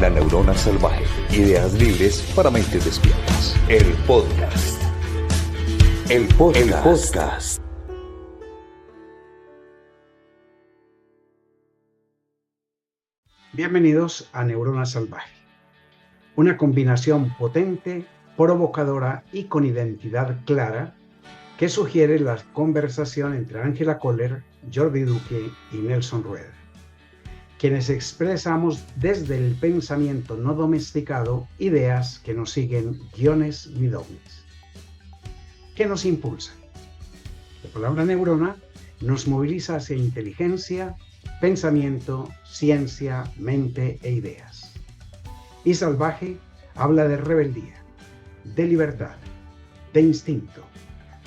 La neurona salvaje. Ideas libres para mentes despiertas. El podcast. El podcast. Bienvenidos a Neurona Salvaje, una combinación potente, provocadora y con identidad clara que sugiere la conversación entre Angela Kohler, Jordi Duque y Nelson Rueda, quienes expresamos desde el pensamiento no domesticado ideas que no siguen guiones ni dogmas. ¿Qué nos impulsa? La palabra neurona nos moviliza hacia inteligencia, pensamiento, ciencia, mente e ideas. Y salvaje habla de rebeldía, de libertad, de instinto,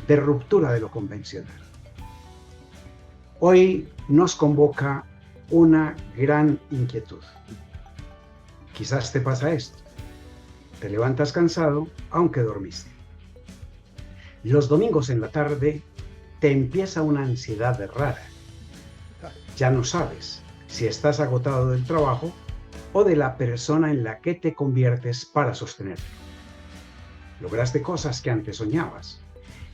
de ruptura de lo convencional. Hoy nos convoca una gran inquietud. Quizás te pasa esto. Te levantas cansado aunque dormiste. Los domingos en la tarde te empieza una ansiedad rara. Ya no sabes si estás agotado del trabajo o de la persona en la que te conviertes para sostenerlo. Lograste cosas que antes soñabas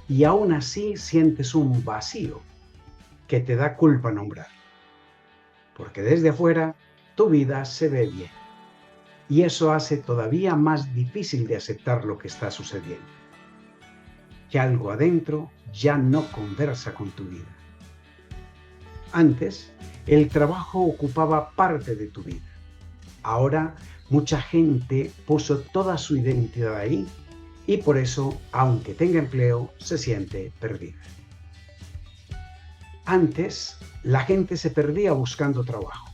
y aún así sientes un vacío que te da culpa nombrar. Porque desde afuera tu vida se ve bien y eso hace todavía más difícil de aceptar lo que está sucediendo. Que algo adentro ya no conversa con tu vida. Antes, el trabajo ocupaba parte de tu vida. Ahora, mucha gente puso toda su identidad ahí y por eso, aunque tenga empleo, se siente perdida. Antes, la gente se perdía buscando trabajo.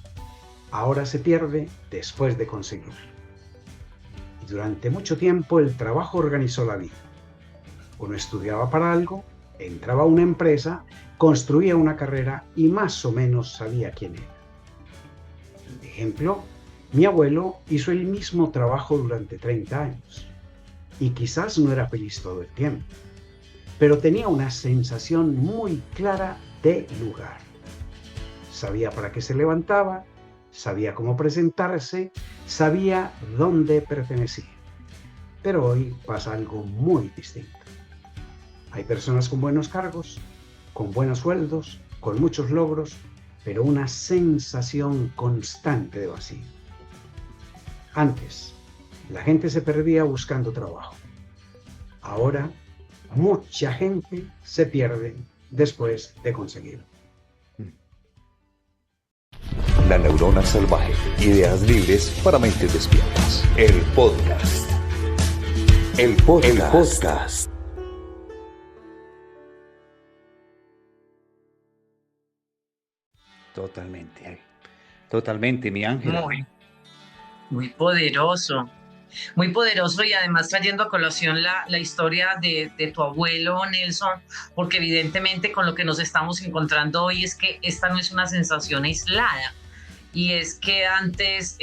Ahora se pierde después de conseguirlo. Y durante mucho tiempo el trabajo organizó la vida. Uno estudiaba para algo, entraba a una empresa, construía una carrera y más o menos sabía quién era. Ejemplo, mi abuelo hizo el mismo trabajo durante 30 años y quizás no era feliz todo el tiempo, pero tenía una sensación muy clara de lugar. Sabía para qué se levantaba, sabía cómo presentarse, sabía dónde pertenecía. Pero hoy pasa algo muy distinto. Hay personas con buenos cargos, con buenos sueldos, con muchos logros, pero una sensación constante de vacío. Antes, la gente se perdía buscando trabajo. Ahora, mucha gente se pierde después de conseguirlo. La neurona salvaje. Ideas libres para mentes despiertas. El podcast. El podcast. Totalmente, mi Ángela. Muy poderoso, muy poderoso y además trayendo a colación la historia de tu abuelo Nelson, porque evidentemente con lo que nos estamos encontrando hoy es que esta no es una sensación aislada y es que antes...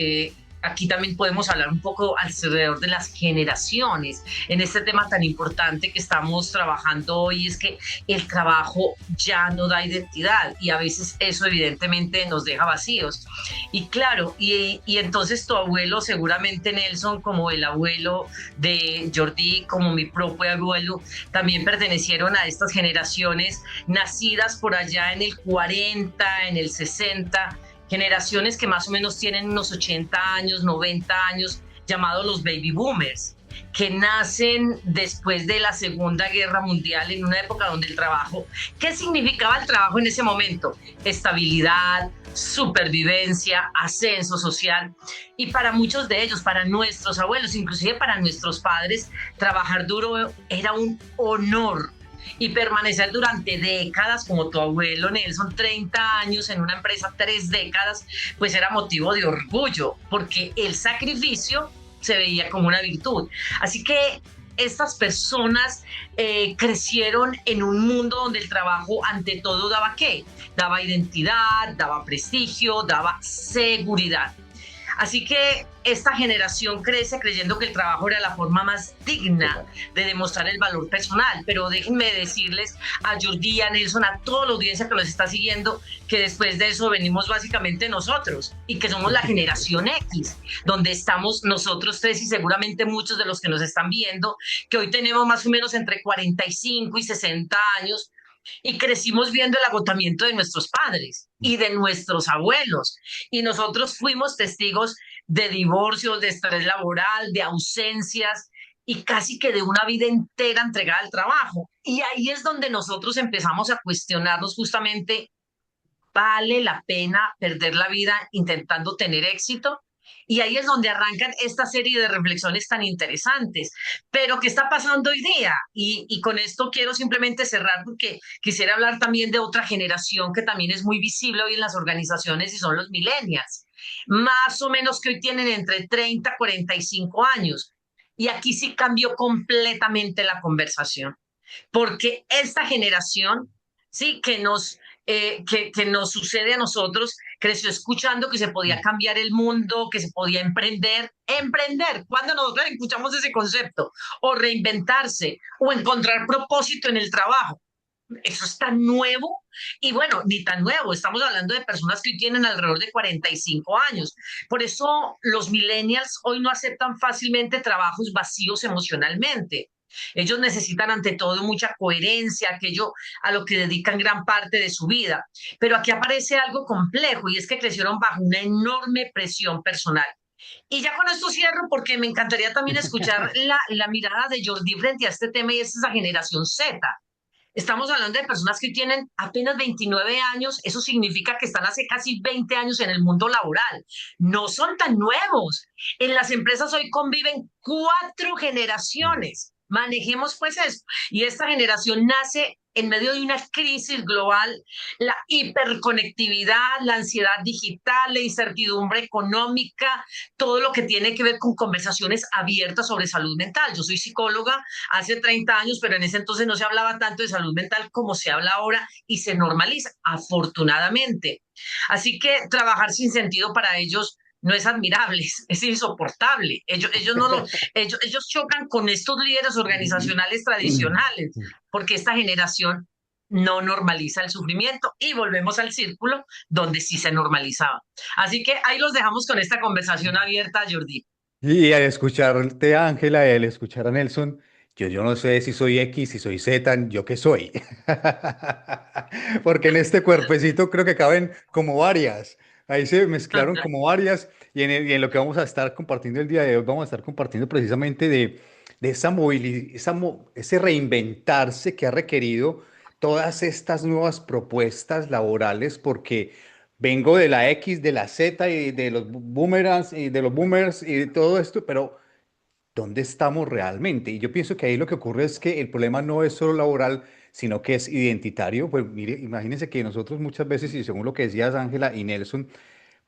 Aquí también podemos hablar un poco alrededor de las generaciones en este tema tan importante que estamos trabajando hoy, es que el trabajo ya no da identidad y a veces eso evidentemente nos deja vacíos. Y claro, y entonces tu abuelo seguramente Nelson, como el abuelo de Jordi, como mi propio abuelo, también pertenecieron a estas generaciones nacidas por allá en el 40, en el 60, generaciones que más o menos tienen unos 80 años, 90 años, llamados los baby boomers, que nacen después de la Segunda Guerra Mundial en una época donde el trabajo, ¿qué significaba el trabajo en ese momento? Estabilidad, supervivencia, ascenso social. Y para muchos de ellos, para nuestros abuelos, inclusive para nuestros padres, trabajar duro era un honor. Y permanecer durante décadas, como tu abuelo Nelson, 30 años en una empresa, 3 décadas, pues era motivo de orgullo, porque el sacrificio se veía como una virtud. Así que estas personas crecieron en un mundo donde el trabajo ante todo daba ¿qué? Daba identidad, daba prestigio, daba seguridad. Así que esta generación crece creyendo que el trabajo era la forma más digna Total. de demostrar el valor personal. Pero déjenme decirles a Jordi, a Nelson, a toda la audiencia que los está siguiendo, que después de eso venimos básicamente nosotros y que somos la generación X, donde estamos nosotros tres y seguramente muchos de los que nos están viendo, que hoy tenemos más o menos entre 45 y 60 años y crecimos viendo el agotamiento de nuestros padres y de nuestros abuelos. Y nosotros fuimos testigos de divorcios, de estrés laboral, de ausencias y casi que de una vida entera entregada al trabajo. Y ahí es donde nosotros empezamos a cuestionarnos justamente, ¿vale la pena perder la vida intentando tener éxito? Y ahí es donde arrancan esta serie de reflexiones tan interesantes. Pero, ¿qué está pasando hoy día? Y con esto quiero simplemente cerrar porque quisiera hablar también de otra generación que también es muy visible hoy en las organizaciones y son los millennials. Más o menos que hoy tienen entre 30 y 45 años. Y aquí sí cambió completamente la conversación porque esta generación, sí, que nos sucede a nosotros, creció escuchando que se podía cambiar el mundo, que se podía emprender, cuando nosotros escuchamos ese concepto, o reinventarse, o encontrar propósito en el trabajo. Eso es tan nuevo y bueno, ni tan nuevo, estamos hablando de personas que hoy tienen alrededor de 45 años. Por eso los millennials hoy no aceptan fácilmente trabajos vacíos emocionalmente. Ellos necesitan ante todo mucha coherencia, aquello a lo que dedican gran parte de su vida. Pero aquí aparece algo complejo y es que crecieron bajo una enorme presión personal. Y ya con esto cierro porque me encantaría también escuchar la mirada de Jordi frente a este tema y es esa generación Z. Estamos hablando de personas que tienen apenas 29 años, eso significa que están hace casi 20 años en el mundo laboral. No son tan nuevos. En las empresas hoy conviven 4 generaciones. Manejemos pues eso. Y esta generación nace en medio de una crisis global, la hiperconectividad, la ansiedad digital, la incertidumbre económica, todo lo que tiene que ver con conversaciones abiertas sobre salud mental. Yo soy psicóloga hace 30 años, pero en ese entonces no se hablaba tanto de salud mental como se habla ahora y se normaliza, afortunadamente. Así que trabajar sin sentido para ellos no es admirable, es insoportable. Ellos chocan con estos líderes organizacionales tradicionales, porque esta generación no normaliza el sufrimiento y volvemos al círculo donde sí se normalizaba. Así que ahí los dejamos con esta conversación abierta, Jordi. Y al escucharte a Ángela, y al escuchar a Nelson, yo no sé si soy X, si soy Z, yo qué soy. Porque en este cuerpecito creo que caben como varias. Ahí se mezclaron como varias. Y en lo que vamos a estar compartiendo el día de hoy, vamos a estar compartiendo precisamente de esa ese reinventarse que ha requerido todas estas nuevas propuestas laborales, porque vengo de la X, de la Z y de los boomerangs y de los boomers y de todo esto, pero ¿dónde estamos realmente? Y yo pienso que ahí lo que ocurre es que el problema no es solo laboral, sino que es identitario. Pues mire, imagínense que nosotros muchas veces, y según lo que decías Ángela y Nelson,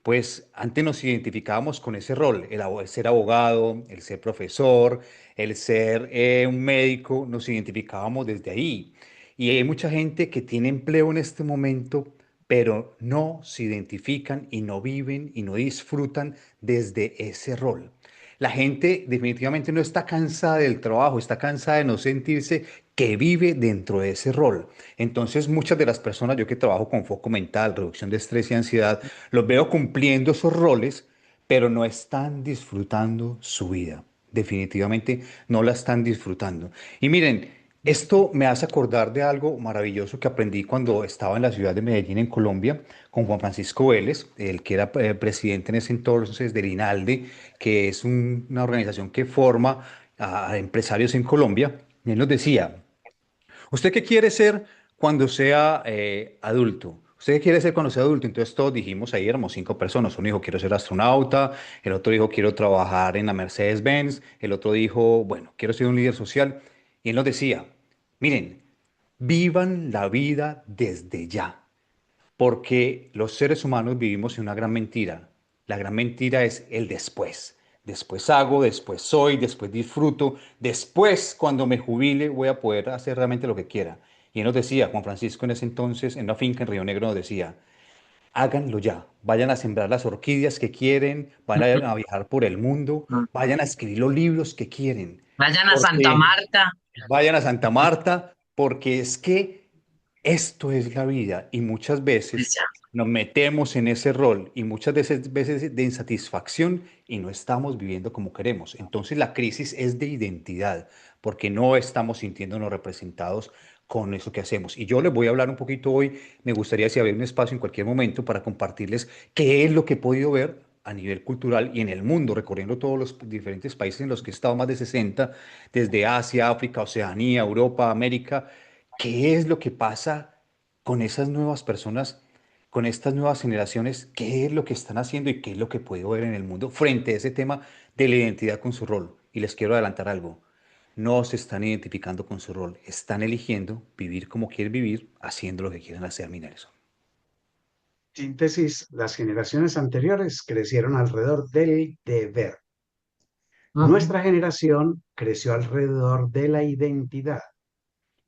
pues antes nos identificábamos con ese rol, el ser abogado, el ser profesor, el ser un médico, nos identificábamos desde ahí. Y hay mucha gente que tiene empleo en este momento, pero no se identifican y no viven y no disfrutan desde ese rol. La gente definitivamente no está cansada del trabajo, está cansada de no sentirse que vive dentro de ese rol. Entonces, muchas de las personas, yo que trabajo con foco mental, reducción de estrés y ansiedad, los veo cumpliendo esos roles, pero no están disfrutando su vida. Definitivamente no la están disfrutando. Y miren, esto me hace acordar de algo maravilloso que aprendí cuando estaba en la ciudad de Medellín, en Colombia, con Juan Francisco Vélez, el que era presidente en ese entonces del INALDE, que es una organización que forma a empresarios en Colombia. Y él nos decía, ¿usted qué quiere ser cuando sea adulto? ¿Usted qué quiere ser cuando sea adulto? Entonces todos dijimos, ahí éramos 5 personas. Uno dijo, quiero ser astronauta. El otro dijo, quiero trabajar en la Mercedes-Benz. El otro dijo, bueno, quiero ser un líder social. Y él nos decía, miren, vivan la vida desde ya. Porque los seres humanos vivimos en una gran mentira. La gran mentira es el después. Después hago, después soy, después disfruto, después cuando me jubile voy a poder hacer realmente lo que quiera. Y él nos decía, Juan Francisco en ese entonces, en una finca en Río Negro nos decía, háganlo ya. Vayan a sembrar las orquídeas que quieren, vayan a viajar por el mundo, vayan a escribir los libros que quieren, Vayan a Santa porque Marta. vayan a Santa Marta, porque es que esto es la vida y muchas Pues veces ya. nos metemos en ese rol y muchas veces de insatisfacción y no estamos viviendo como queremos. Entonces la crisis es de identidad, porque no estamos sintiéndonos representados con eso que hacemos. Y yo les voy a hablar un poquito hoy, me gustaría si había un espacio en cualquier momento para compartirles qué es lo que he podido ver a nivel cultural y en el mundo, recorriendo todos los diferentes países en los que he estado, más de 60, desde Asia, África, Oceanía, Europa, América. ¿Qué es lo que pasa con esas nuevas personas, con estas nuevas generaciones? ¿Qué es lo que están haciendo y qué es lo que puedo ver en el mundo frente a ese tema de la identidad con su rol? Y les quiero adelantar algo. No se están identificando con su rol, están eligiendo vivir como quieren vivir, haciendo lo que quieren hacer, mi Nelson. Síntesis, las generaciones anteriores crecieron alrededor del deber. Ujú. Nuestra generación creció alrededor de la identidad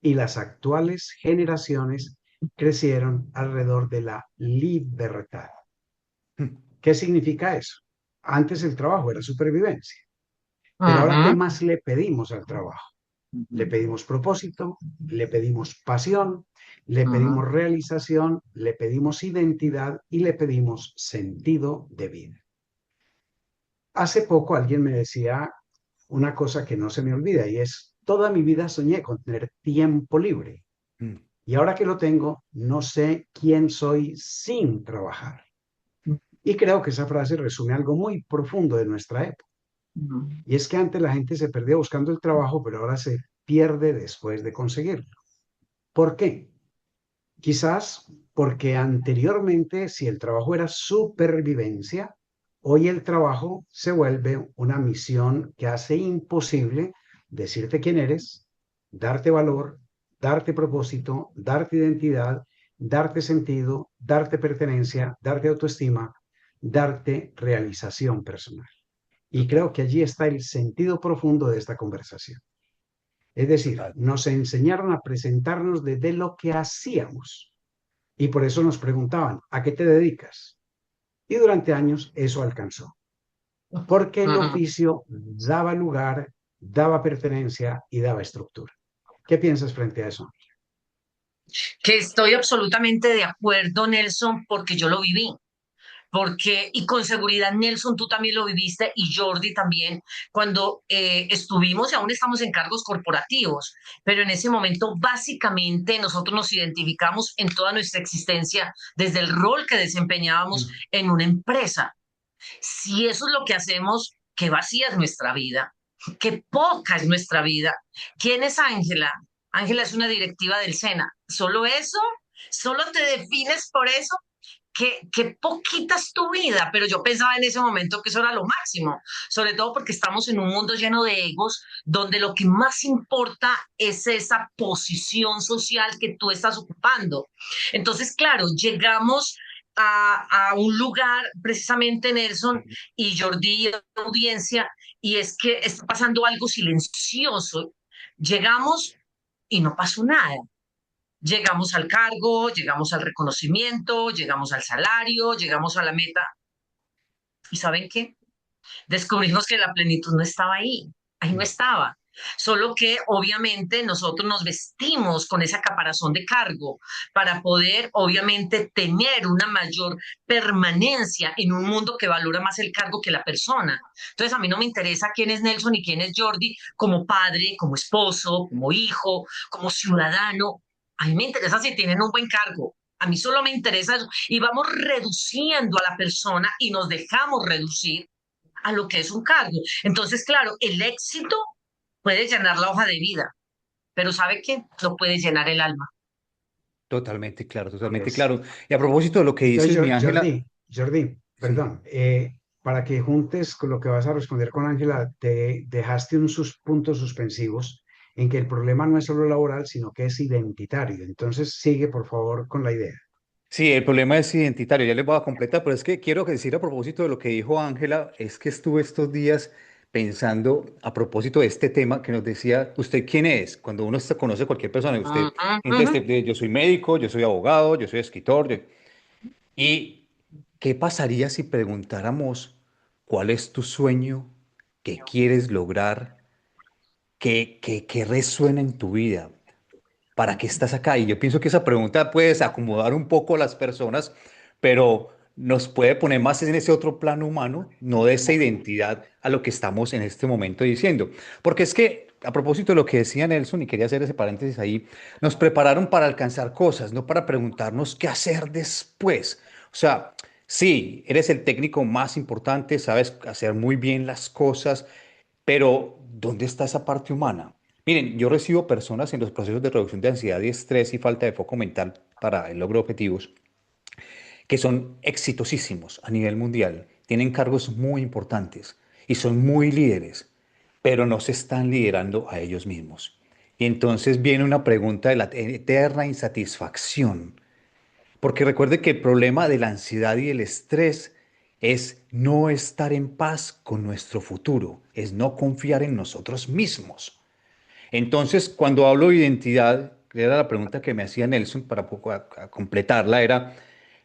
y las actuales generaciones crecieron alrededor de la libertad. ¿Qué significa eso? Antes el trabajo era supervivencia, pero ahora ¿qué Ujú. más le pedimos al trabajo? Le pedimos propósito, le pedimos pasión, le Ujú. pedimos realización, le pedimos identidad y le pedimos sentido de vida. Hace poco alguien me decía una cosa que no se me olvida y es, toda mi vida soñé con tener tiempo libre Mm, y ahora que lo tengo, no sé quién soy sin trabajar. Y creo que esa frase resume algo muy profundo de nuestra época. Ujú. Y es que antes la gente se perdía buscando el trabajo, pero ahora se pierde después de conseguirlo. ¿Por qué? Quizás porque anteriormente, si el trabajo era supervivencia, hoy el trabajo se vuelve una misión que hace imposible decirte quién eres, darte valor, darte propósito, darte identidad, darte sentido, darte pertenencia, darte autoestima, darte realización personal. Y total, creo que allí está el sentido profundo de esta conversación. Es decir, total. nos enseñaron a presentarnos desde lo que hacíamos y por eso nos preguntaban, ¿a qué te dedicas? Y durante años eso alcanzó, porque el Ujú. oficio daba lugar, daba pertenencia y daba estructura. ¿Qué piensas frente a eso? Que estoy absolutamente de acuerdo, Nelson, porque yo lo viví. Porque, y con seguridad, Nelson, tú también lo viviste y Jordi también, cuando estuvimos y aún estamos en cargos corporativos, pero en ese momento básicamente nosotros nos identificamos en toda nuestra existencia desde el rol que desempeñábamos Mm, en una empresa. Si eso es lo que hacemos, qué vacía es nuestra vida, qué poca es nuestra vida. ¿Quién es Ángela? Ángela es una directiva del SENA. ¿Solo eso? ¿Solo te defines por eso? Qué poquita es tu vida, pero yo pensaba en ese momento que eso era lo máximo, sobre todo porque estamos en un mundo lleno de egos, donde lo que más importa es esa posición social que tú estás ocupando. Entonces, claro, llegamos a un lugar, precisamente Nelson y Jordi, y audiencia, y es que está pasando algo silencioso. Llegamos y no pasó nada. Llegamos al cargo, llegamos al reconocimiento, llegamos al salario, llegamos a la meta. ¿Y saben qué? Descubrimos que la plenitud no estaba ahí no mm. estaba. Solo que obviamente nosotros nos vestimos con esa caparazón de cargo para poder obviamente tener una mayor permanencia en un mundo que valora más el cargo que la persona. Entonces a mí no me interesa quién es Nelson y quién es Jordi como padre, como esposo, como hijo, como ciudadano. A mí me interesa si tienen un buen cargo. A mí solo me interesa eso. Y vamos reduciendo a la persona y nos dejamos reducir a lo que es un cargo. Entonces, claro, el éxito puede llenar la hoja de vida, pero ¿sabe qué? No puede llenar el alma. Totalmente claro, totalmente Es, claro. Y a propósito de lo que entonces, dices, mi Ángela, Jordi, sí. perdón, para que juntes con lo que vas a responder con Ángela, te dejaste puntos suspensivos en que el problema no es solo laboral, sino que es identitario. Entonces, sigue, por favor, con la idea. Sí, el problema es identitario, ya les voy a completar, pero es que quiero decir a propósito de lo que dijo Ángela, es que estuve estos días pensando a propósito de este tema que nos decía, ¿usted quién es? Cuando uno conoce a cualquier persona, Uh usted, -huh, uh entonces -huh. yo soy médico, yo soy abogado, yo soy escritor, ¿Y qué pasaría si preguntáramos cuál es tu sueño, qué quieres lograr, qué resuena en tu vida? ¿Para qué estás acá? Y yo pienso que esa pregunta puede acomodar un poco a las personas, pero nos puede poner más en ese otro plano humano, no de esa identidad a lo que estamos en este momento diciendo. Porque es que, a propósito de lo que decía Nelson, y quería hacer ese paréntesis ahí, nos prepararon para alcanzar cosas, no para preguntarnos qué hacer después. O sea, sí, eres el técnico más importante, sabes hacer muy bien las cosas, pero ¿dónde está esa parte humana? Miren, yo recibo personas en los procesos de reducción de ansiedad y estrés y falta de foco mental para el logro de objetivos que son exitosísimos a nivel mundial, tienen cargos muy importantes y son muy líderes, pero no se están liderando a ellos mismos. Y entonces viene una pregunta de la eterna insatisfacción, porque recuerde que el problema de la ansiedad y el estrés es no estar en paz con nuestro futuro, es no confiar en nosotros mismos. Entonces, cuando hablo de identidad, que era la pregunta que me hacía Nelson para poco a completarla, era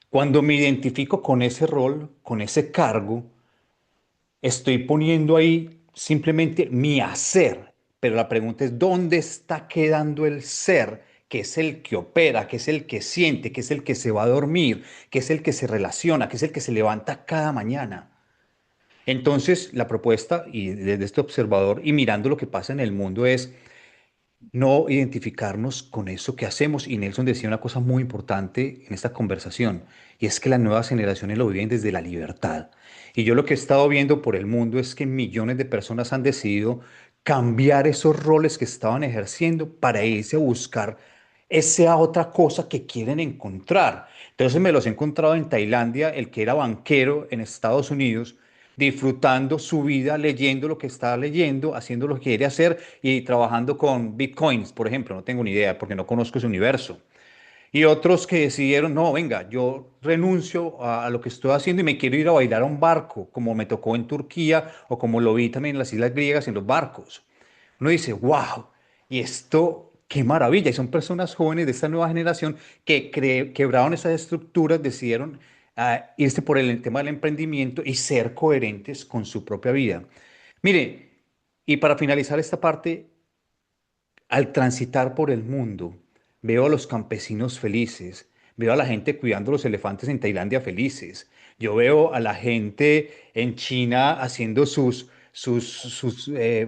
cuando me identifico con ese rol, con ese cargo, estoy poniendo ahí simplemente mi hacer, pero la pregunta es, ¿dónde está quedando el ser? Que es el que opera, que es el que siente, que es el que se va a dormir, que es el que se relaciona, que es el que se levanta cada mañana. Entonces, la propuesta, y desde este observador y mirando lo que pasa en el mundo, es no identificarnos con eso que hacemos. Y Nelson decía una cosa muy importante en esta conversación, y es que las nuevas generaciones lo viven desde la libertad. Y yo lo que he estado viendo por el mundo es que millones de personas han decidido cambiar esos roles que estaban ejerciendo para irse a buscar esa otra cosa que quieren encontrar. Entonces me los he encontrado en Tailandia, el que era banquero en Estados Unidos, disfrutando su vida, leyendo lo que está leyendo, haciendo lo que quiere hacer y trabajando con bitcoins, por ejemplo. No tengo ni idea porque no conozco ese universo. Y otros que decidieron, no, venga, yo renuncio a lo que estoy haciendo y me quiero ir a bailar a un barco, como me tocó en Turquía o como lo vi también en las islas griegas en los barcos. Uno dice, wow, y esto, qué maravilla. Y son personas jóvenes de esta nueva generación que quebraron esas estructuras, decidieron irse por el tema del emprendimiento y ser coherentes con su propia vida. Mire, y para finalizar esta parte, al transitar por el mundo, veo a los campesinos felices, veo a la gente cuidando los elefantes en Tailandia felices, yo veo a la gente en China haciendo sus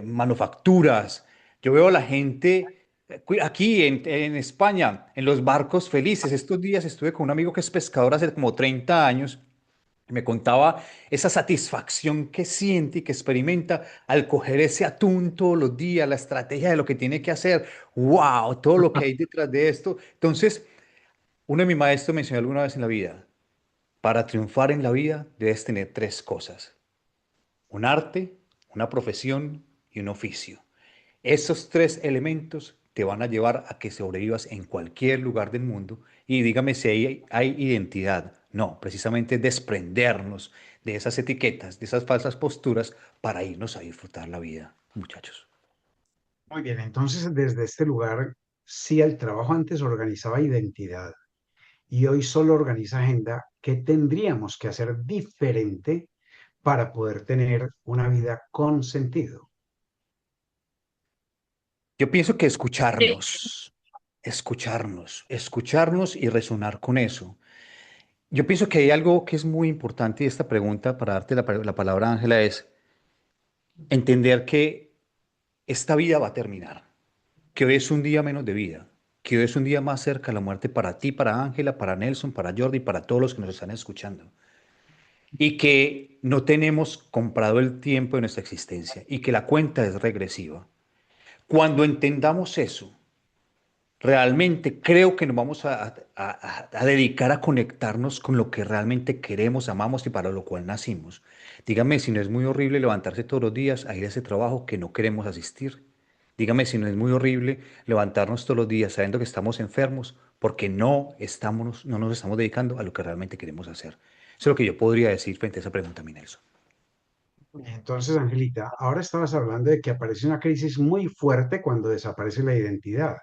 manufacturas, yo veo a la gente aquí en España, en los barcos felices. Estos días estuve con un amigo que es pescador hace como 30 años. Me contaba esa satisfacción que siente y que experimenta al coger ese atún todos los días, la estrategia de lo que tiene que hacer. ¡Wow! Todo lo que hay detrás de esto. Entonces, uno de mis maestros me enseñó alguna vez en la vida, para triunfar en la vida debes tener tres cosas: un arte, una profesión y un oficio. Esos tres elementos te van a llevar a que sobrevivas en cualquier lugar del mundo. Y dígame si hay identidad. No, precisamente desprendernos de esas etiquetas, de esas falsas posturas para irnos a disfrutar la vida, muchachos. Muy bien, entonces desde este lugar, si el trabajo antes organizaba identidad y hoy solo organiza agenda, ¿qué tendríamos que hacer diferente para poder tener una vida con sentido? Yo pienso que Sí. escucharnos y resonar con eso. Yo pienso que hay algo que es muy importante y esta pregunta, para darte la palabra, Ángela, es entender que esta vida va a terminar, que hoy es un día menos de vida, que hoy es un día más cerca a la muerte para ti, para Ángela, para Nelson, para Jordi, para todos los que nos están escuchando. Y que no tenemos comprado el tiempo de nuestra existencia y que la cuenta es regresiva. Cuando entendamos eso, realmente creo que nos vamos a dedicar a conectarnos con lo que realmente queremos, amamos y para lo cual nacimos. Dígame si no es muy horrible levantarse todos los días a ir a ese trabajo que no queremos asistir. Dígame si no es muy horrible levantarnos todos los días sabiendo que estamos enfermos porque no nos estamos dedicando a lo que realmente queremos hacer. Eso es lo que yo podría decir frente a esa pregunta, mi Nelson. Entonces, Angelita, ahora estabas hablando de que aparece una crisis muy fuerte cuando desaparece la identidad.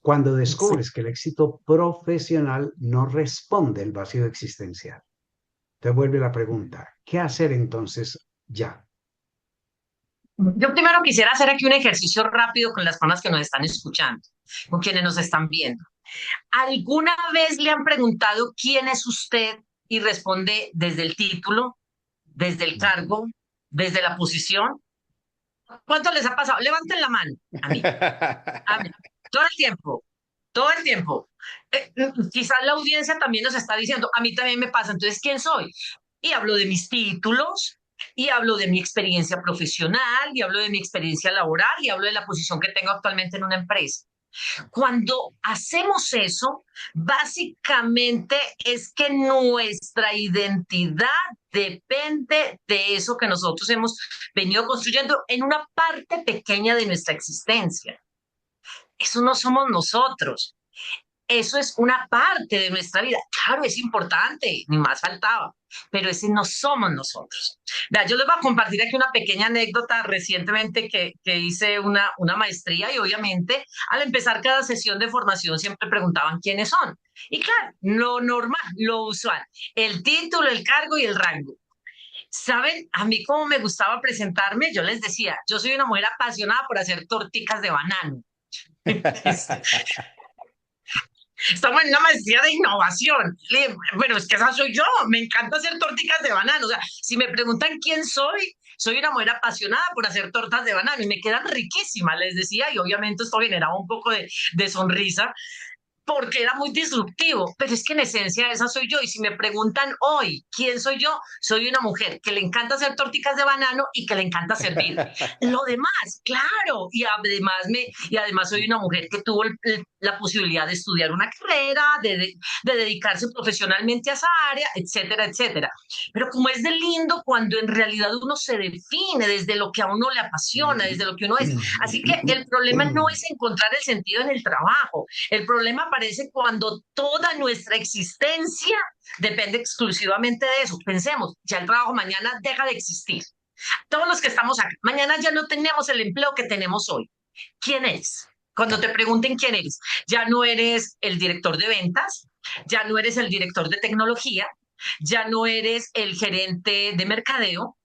Cuando descubres que el éxito profesional no responde al vacío existencial, te vuelve la pregunta, ¿qué hacer entonces ya? Yo primero quisiera hacer aquí un ejercicio rápido con las personas que nos están escuchando, con quienes nos están viendo. ¿Alguna vez le han preguntado quién es usted y responde desde el título, desde el cargo, desde la posición? ¿Cuánto les ha pasado? Levanten la mano. A mí, todo el tiempo, todo el tiempo. Quizás la audiencia también nos está diciendo, a mí también me pasa, entonces, ¿quién soy? Y hablo de mis títulos, y hablo de mi experiencia profesional, y hablo de mi experiencia laboral, y hablo de la posición que tengo actualmente en una empresa. Cuando hacemos eso, básicamente es que nuestra identidad depende de eso que nosotros hemos venido construyendo en una parte pequeña de nuestra existencia. Eso no somos nosotros. Eso es una parte de nuestra vida. Claro, es importante, ni más faltaba, pero ese no somos nosotros. Vea, yo les voy a compartir aquí una pequeña anécdota recientemente que hice una maestría y obviamente al empezar cada sesión de formación siempre preguntaban quiénes son. Y claro, lo normal, lo usual, el título, el cargo y el rango. ¿Saben? A mí como me gustaba presentarme, yo les decía, yo soy una mujer apasionada por hacer torticas de banano. Estamos en una maestría de innovación. Bueno, es que esa soy yo. Me encanta hacer torticas de banano. O sea, si me preguntan quién soy, soy una mujer apasionada por hacer tortas de banano y me quedan riquísimas, les decía, y obviamente esto generaba un poco de sonrisa porque era muy disruptivo, pero es que en esencia esa soy yo. Y si me preguntan hoy quién soy yo, soy una mujer que le encanta hacer torticas de banano y que le encanta servir. Lo demás, claro, y además soy una mujer que tuvo la posibilidad de estudiar una carrera, de dedicarse profesionalmente a esa área, etcétera, etcétera. Pero como es de lindo cuando en realidad uno se define desde lo que a uno le apasiona, desde lo que uno es. Así que el problema no es encontrar el sentido en el trabajo. El problema aparece cuando toda nuestra existencia depende exclusivamente de eso. Pensemos, ya el trabajo mañana deja de existir. Todos los que estamos acá, mañana ya no tenemos el empleo que tenemos hoy. ¿Quién eres? Cuando te pregunten quién eres, ya no eres el director de ventas, ya no eres el director de tecnología, ya no eres el gerente de mercadeo,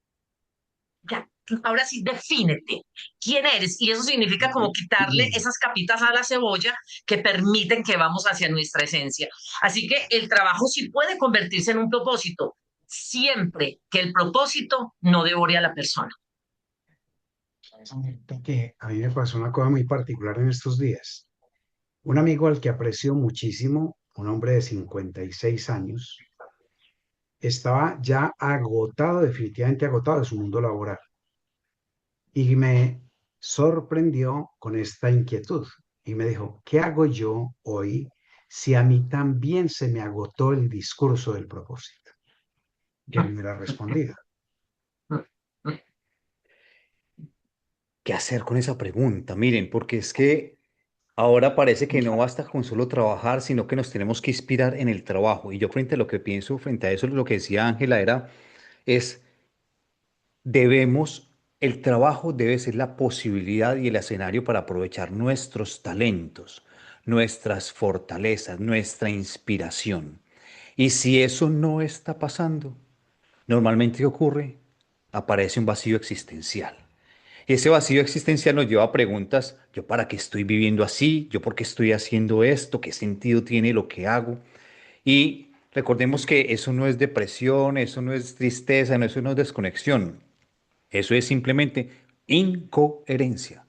ya, ahora sí, defínete quién eres. Y eso significa como quitarle esas capitas a la cebolla que permiten que vamos hacia nuestra esencia. Así que el trabajo sí puede convertirse en un propósito, siempre que el propósito no devore a la persona. Que a mí me pasó una cosa muy particular en estos días. Un amigo al que aprecio muchísimo, un hombre de 56 años, estaba ya agotado, definitivamente agotado de su mundo laboral. Y me sorprendió con esta inquietud y me dijo, ¿qué hago yo hoy si a mí también se me agotó el discurso del propósito? Y él me la respondía. ¿Qué hacer con esa pregunta? Miren, porque es que ahora parece que no basta con solo trabajar, sino que nos tenemos que inspirar en el trabajo. Y yo frente a lo que pienso, frente a eso, lo que decía Ángela es, debemos, el trabajo debe ser la posibilidad y el escenario para aprovechar nuestros talentos, nuestras fortalezas, nuestra inspiración. Y si eso no está pasando, normalmente ¿qué ocurre? Aparece un vacío existencial. Y ese vacío existencial nos lleva a preguntas, ¿yo para qué estoy viviendo así? ¿Yo por qué estoy haciendo esto? ¿Qué sentido tiene lo que hago? Y recordemos que eso no es depresión, eso no es tristeza, no, eso no es desconexión. Eso es simplemente incoherencia.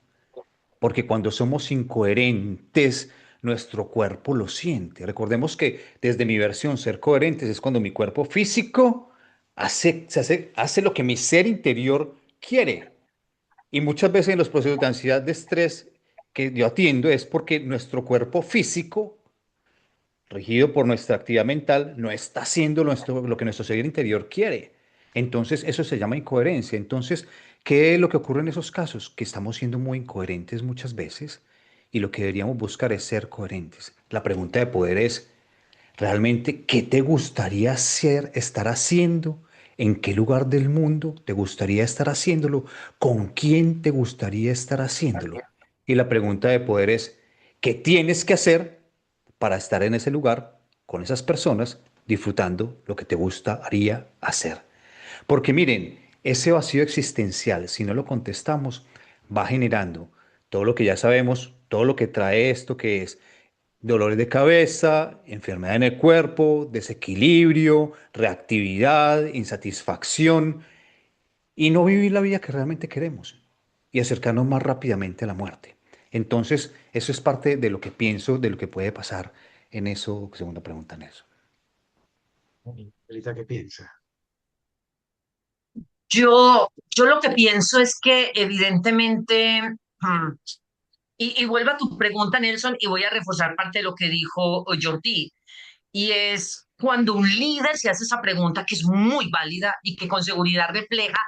Porque cuando somos incoherentes, nuestro cuerpo lo siente. Recordemos que desde mi versión, ser coherentes es cuando mi cuerpo físico hace lo que mi ser interior quiere. Y muchas veces en los procesos de ansiedad, de estrés que yo atiendo es porque nuestro cuerpo físico, regido por nuestra actividad mental, no está haciendo lo que nuestro ser interior quiere. Entonces eso se llama incoherencia. Entonces, ¿qué es lo que ocurre en esos casos? Que estamos siendo muy incoherentes muchas veces y lo que deberíamos buscar es ser coherentes. La pregunta de poder es, ¿realmente qué te gustaría hacer, estar haciendo? ¿En qué lugar del mundo te gustaría estar haciéndolo? ¿Con quién te gustaría estar haciéndolo? Y la pregunta de poder es, qué tienes que hacer para estar en ese lugar con esas personas disfrutando lo que te gustaría hacer. Porque miren, ese vacío existencial, si no lo contestamos, va generando todo lo que ya sabemos, todo lo que trae esto, que es dolores de cabeza, enfermedad en el cuerpo, desequilibrio, reactividad, insatisfacción y no vivir la vida que realmente queremos y acercarnos más rápidamente a la muerte. Entonces, eso es parte de lo que pienso, de lo que puede pasar en eso, segunda pregunta en eso. Ahorita, ¿qué piensa? Yo lo que pienso es que evidentemente, y vuelvo a tu pregunta, Nelson, y voy a reforzar parte de lo que dijo Jordi, y es cuando un líder se hace esa pregunta que es muy válida y que con seguridad refleja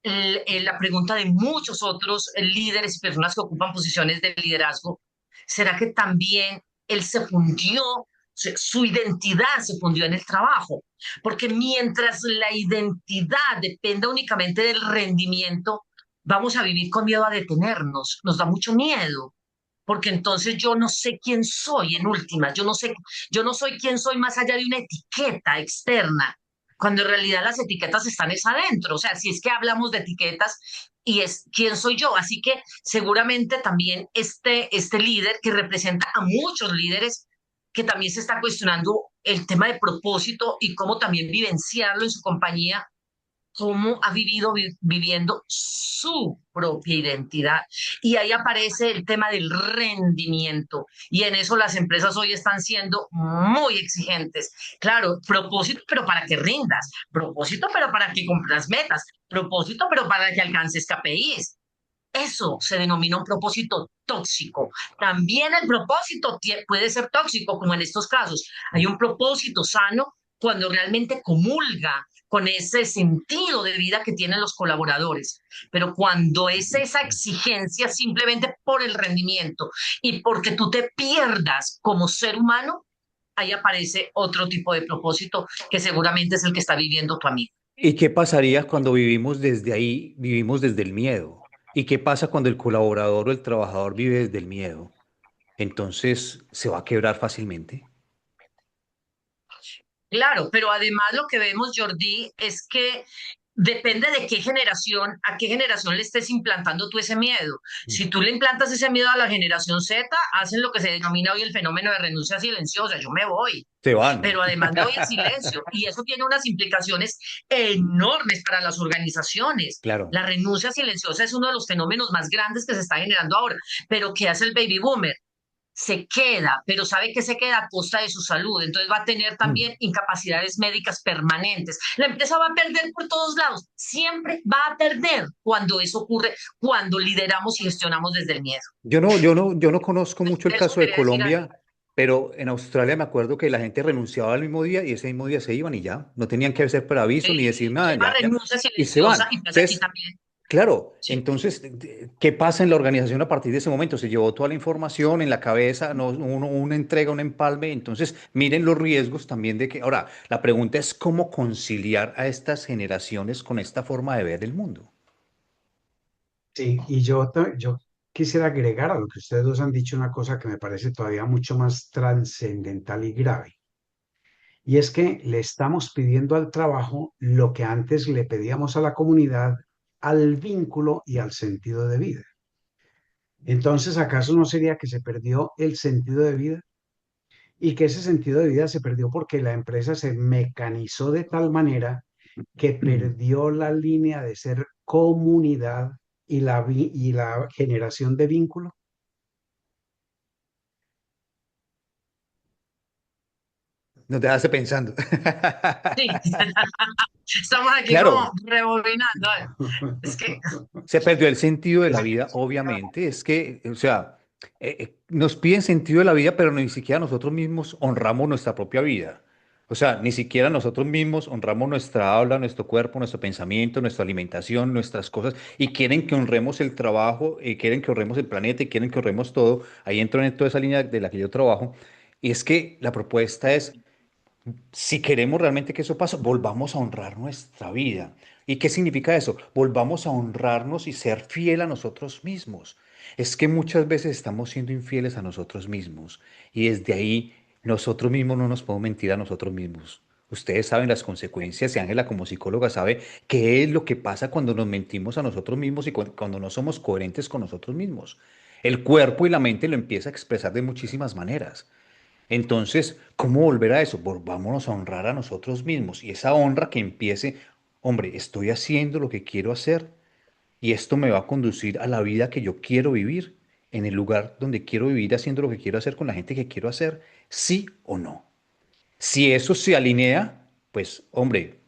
la pregunta de muchos otros líderes y personas que ocupan posiciones de liderazgo. ¿Será que también él se fundió, su identidad se fundió en el trabajo? Porque mientras la identidad dependa únicamente del rendimiento, vamos a vivir con miedo a detenernos, nos da mucho miedo, porque entonces yo no sé quién soy en últimas, yo no soy quién soy más allá de una etiqueta externa, cuando en realidad las etiquetas están es adentro, o sea, si es que hablamos de etiquetas y es quién soy yo, así que seguramente también este líder que representa a muchos líderes que también se está cuestionando el tema de propósito y cómo también vivenciarlo en su compañía, cómo ha viviendo su propia identidad. Y ahí aparece el tema del rendimiento. Y en eso las empresas hoy están siendo muy exigentes. Claro, propósito, pero para que rindas. Propósito, pero para que cumplas metas. Propósito, pero para que alcances KPIs. Eso se denomina un propósito tóxico. También el propósito puede ser tóxico, como en estos casos. Hay un propósito sano cuando realmente comulga con ese sentido de vida que tienen los colaboradores. Pero cuando es esa exigencia simplemente por el rendimiento y porque tú te pierdas como ser humano, ahí aparece otro tipo de propósito que seguramente es el que está viviendo tu amigo. ¿Y qué pasaría cuando vivimos desde ahí, vivimos desde el miedo? ¿Y qué pasa cuando el colaborador o el trabajador vive desde el miedo? Entonces se va a quebrar fácilmente. Claro, pero además lo que vemos, Jordi, es que depende de qué generación, a qué generación le estés implantando tú ese miedo. Si tú le implantas ese miedo a la generación Z, hacen lo que se denomina hoy el fenómeno de renuncia silenciosa. Yo me voy, Se van. pero además me voy en silencio. Y eso tiene unas implicaciones enormes para las organizaciones. Claro. La renuncia silenciosa es uno de los fenómenos más grandes que se está generando ahora. Pero ¿qué hace el baby boomer? Se queda, pero sabe que se queda a costa de su salud, entonces va a tener Mm. también incapacidades médicas permanentes. La empresa va a perder por todos lados, siempre va a perder cuando eso ocurre, cuando lideramos y gestionamos desde el miedo. Yo no conozco mucho el Eso caso de quería decir algo. Colombia, pero en Australia me acuerdo que la gente renunciaba al mismo día y ese mismo día se iban y ya. No tenían que hacer preaviso ni decir Se nada, llama ya, ya. renuncia Y se van. silenciosa y pasa aquí Entonces, también. claro, Sí. entonces, ¿qué pasa en la organización a partir de ese momento? Se llevó toda la información en la cabeza, no, una entrega, un empalme. Entonces, miren los riesgos también de que. Ahora, la pregunta es cómo conciliar a estas generaciones con esta forma de ver el mundo. Sí, y yo quisiera agregar a lo que ustedes dos han dicho una cosa que me parece todavía mucho más trascendental y grave. Y es que le estamos pidiendo al trabajo lo que antes le pedíamos a la comunidad, al vínculo y al sentido de vida. Entonces, ¿acaso no sería que se perdió el sentido de vida? Y que ese sentido de vida se perdió porque la empresa se mecanizó de tal manera que perdió la línea de ser comunidad y la generación de vínculo. Nos dejaste pensando. Sí. Estamos aquí como Claro, rebobinando. Es que se perdió el sentido de la vida, obviamente. Es que, o sea, nos piden sentido de la vida, pero ni siquiera nosotros mismos honramos nuestra propia vida. O sea, ni siquiera nosotros mismos honramos nuestra habla, nuestro cuerpo, nuestro pensamiento, nuestra alimentación, nuestras cosas, y quieren que honremos el trabajo, y quieren que honremos el planeta, y quieren que honremos todo. Ahí entro en toda esa línea de la que yo trabajo. Y es que la propuesta es si queremos realmente que eso pase, volvamos a honrar nuestra vida. ¿Y qué significa eso? Volvamos a honrarnos y ser fiel a nosotros mismos. Es que muchas veces estamos siendo infieles a nosotros mismos y desde ahí nosotros mismos no nos podemos mentir a nosotros mismos. Ustedes saben las consecuencias y Ángela como psicóloga sabe qué es lo que pasa cuando nos mentimos a nosotros mismos y cuando no somos coherentes con nosotros mismos. El cuerpo y la mente lo empieza a expresar de muchísimas maneras. Entonces, ¿cómo volver a eso? Volvámonos a honrar a nosotros mismos y esa honra que empiece, hombre, estoy haciendo lo que quiero hacer y esto me va a conducir a la vida que yo quiero vivir, en el lugar donde quiero vivir, haciendo lo que quiero hacer con la gente que quiero hacer, sí o no. Si eso se alinea, pues, hombre,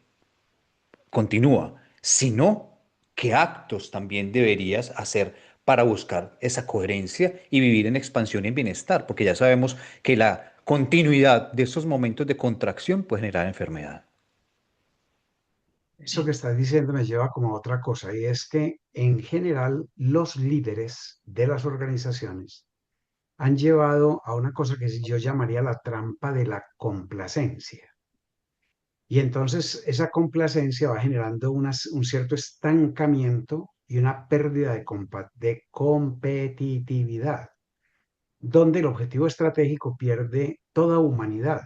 continúa. Si no, ¿qué actos también deberías hacer para buscar esa coherencia y vivir en expansión y en bienestar? Porque ya sabemos que la continuidad de esos momentos de contracción puede generar enfermedad. Eso que estás diciendo me lleva como a otra cosa, y es que en general los líderes de las organizaciones han llevado a una cosa que yo llamaría la trampa de la complacencia. Y entonces esa complacencia va generando un cierto estancamiento y una pérdida de competitividad, donde el objetivo estratégico pierde toda humanidad,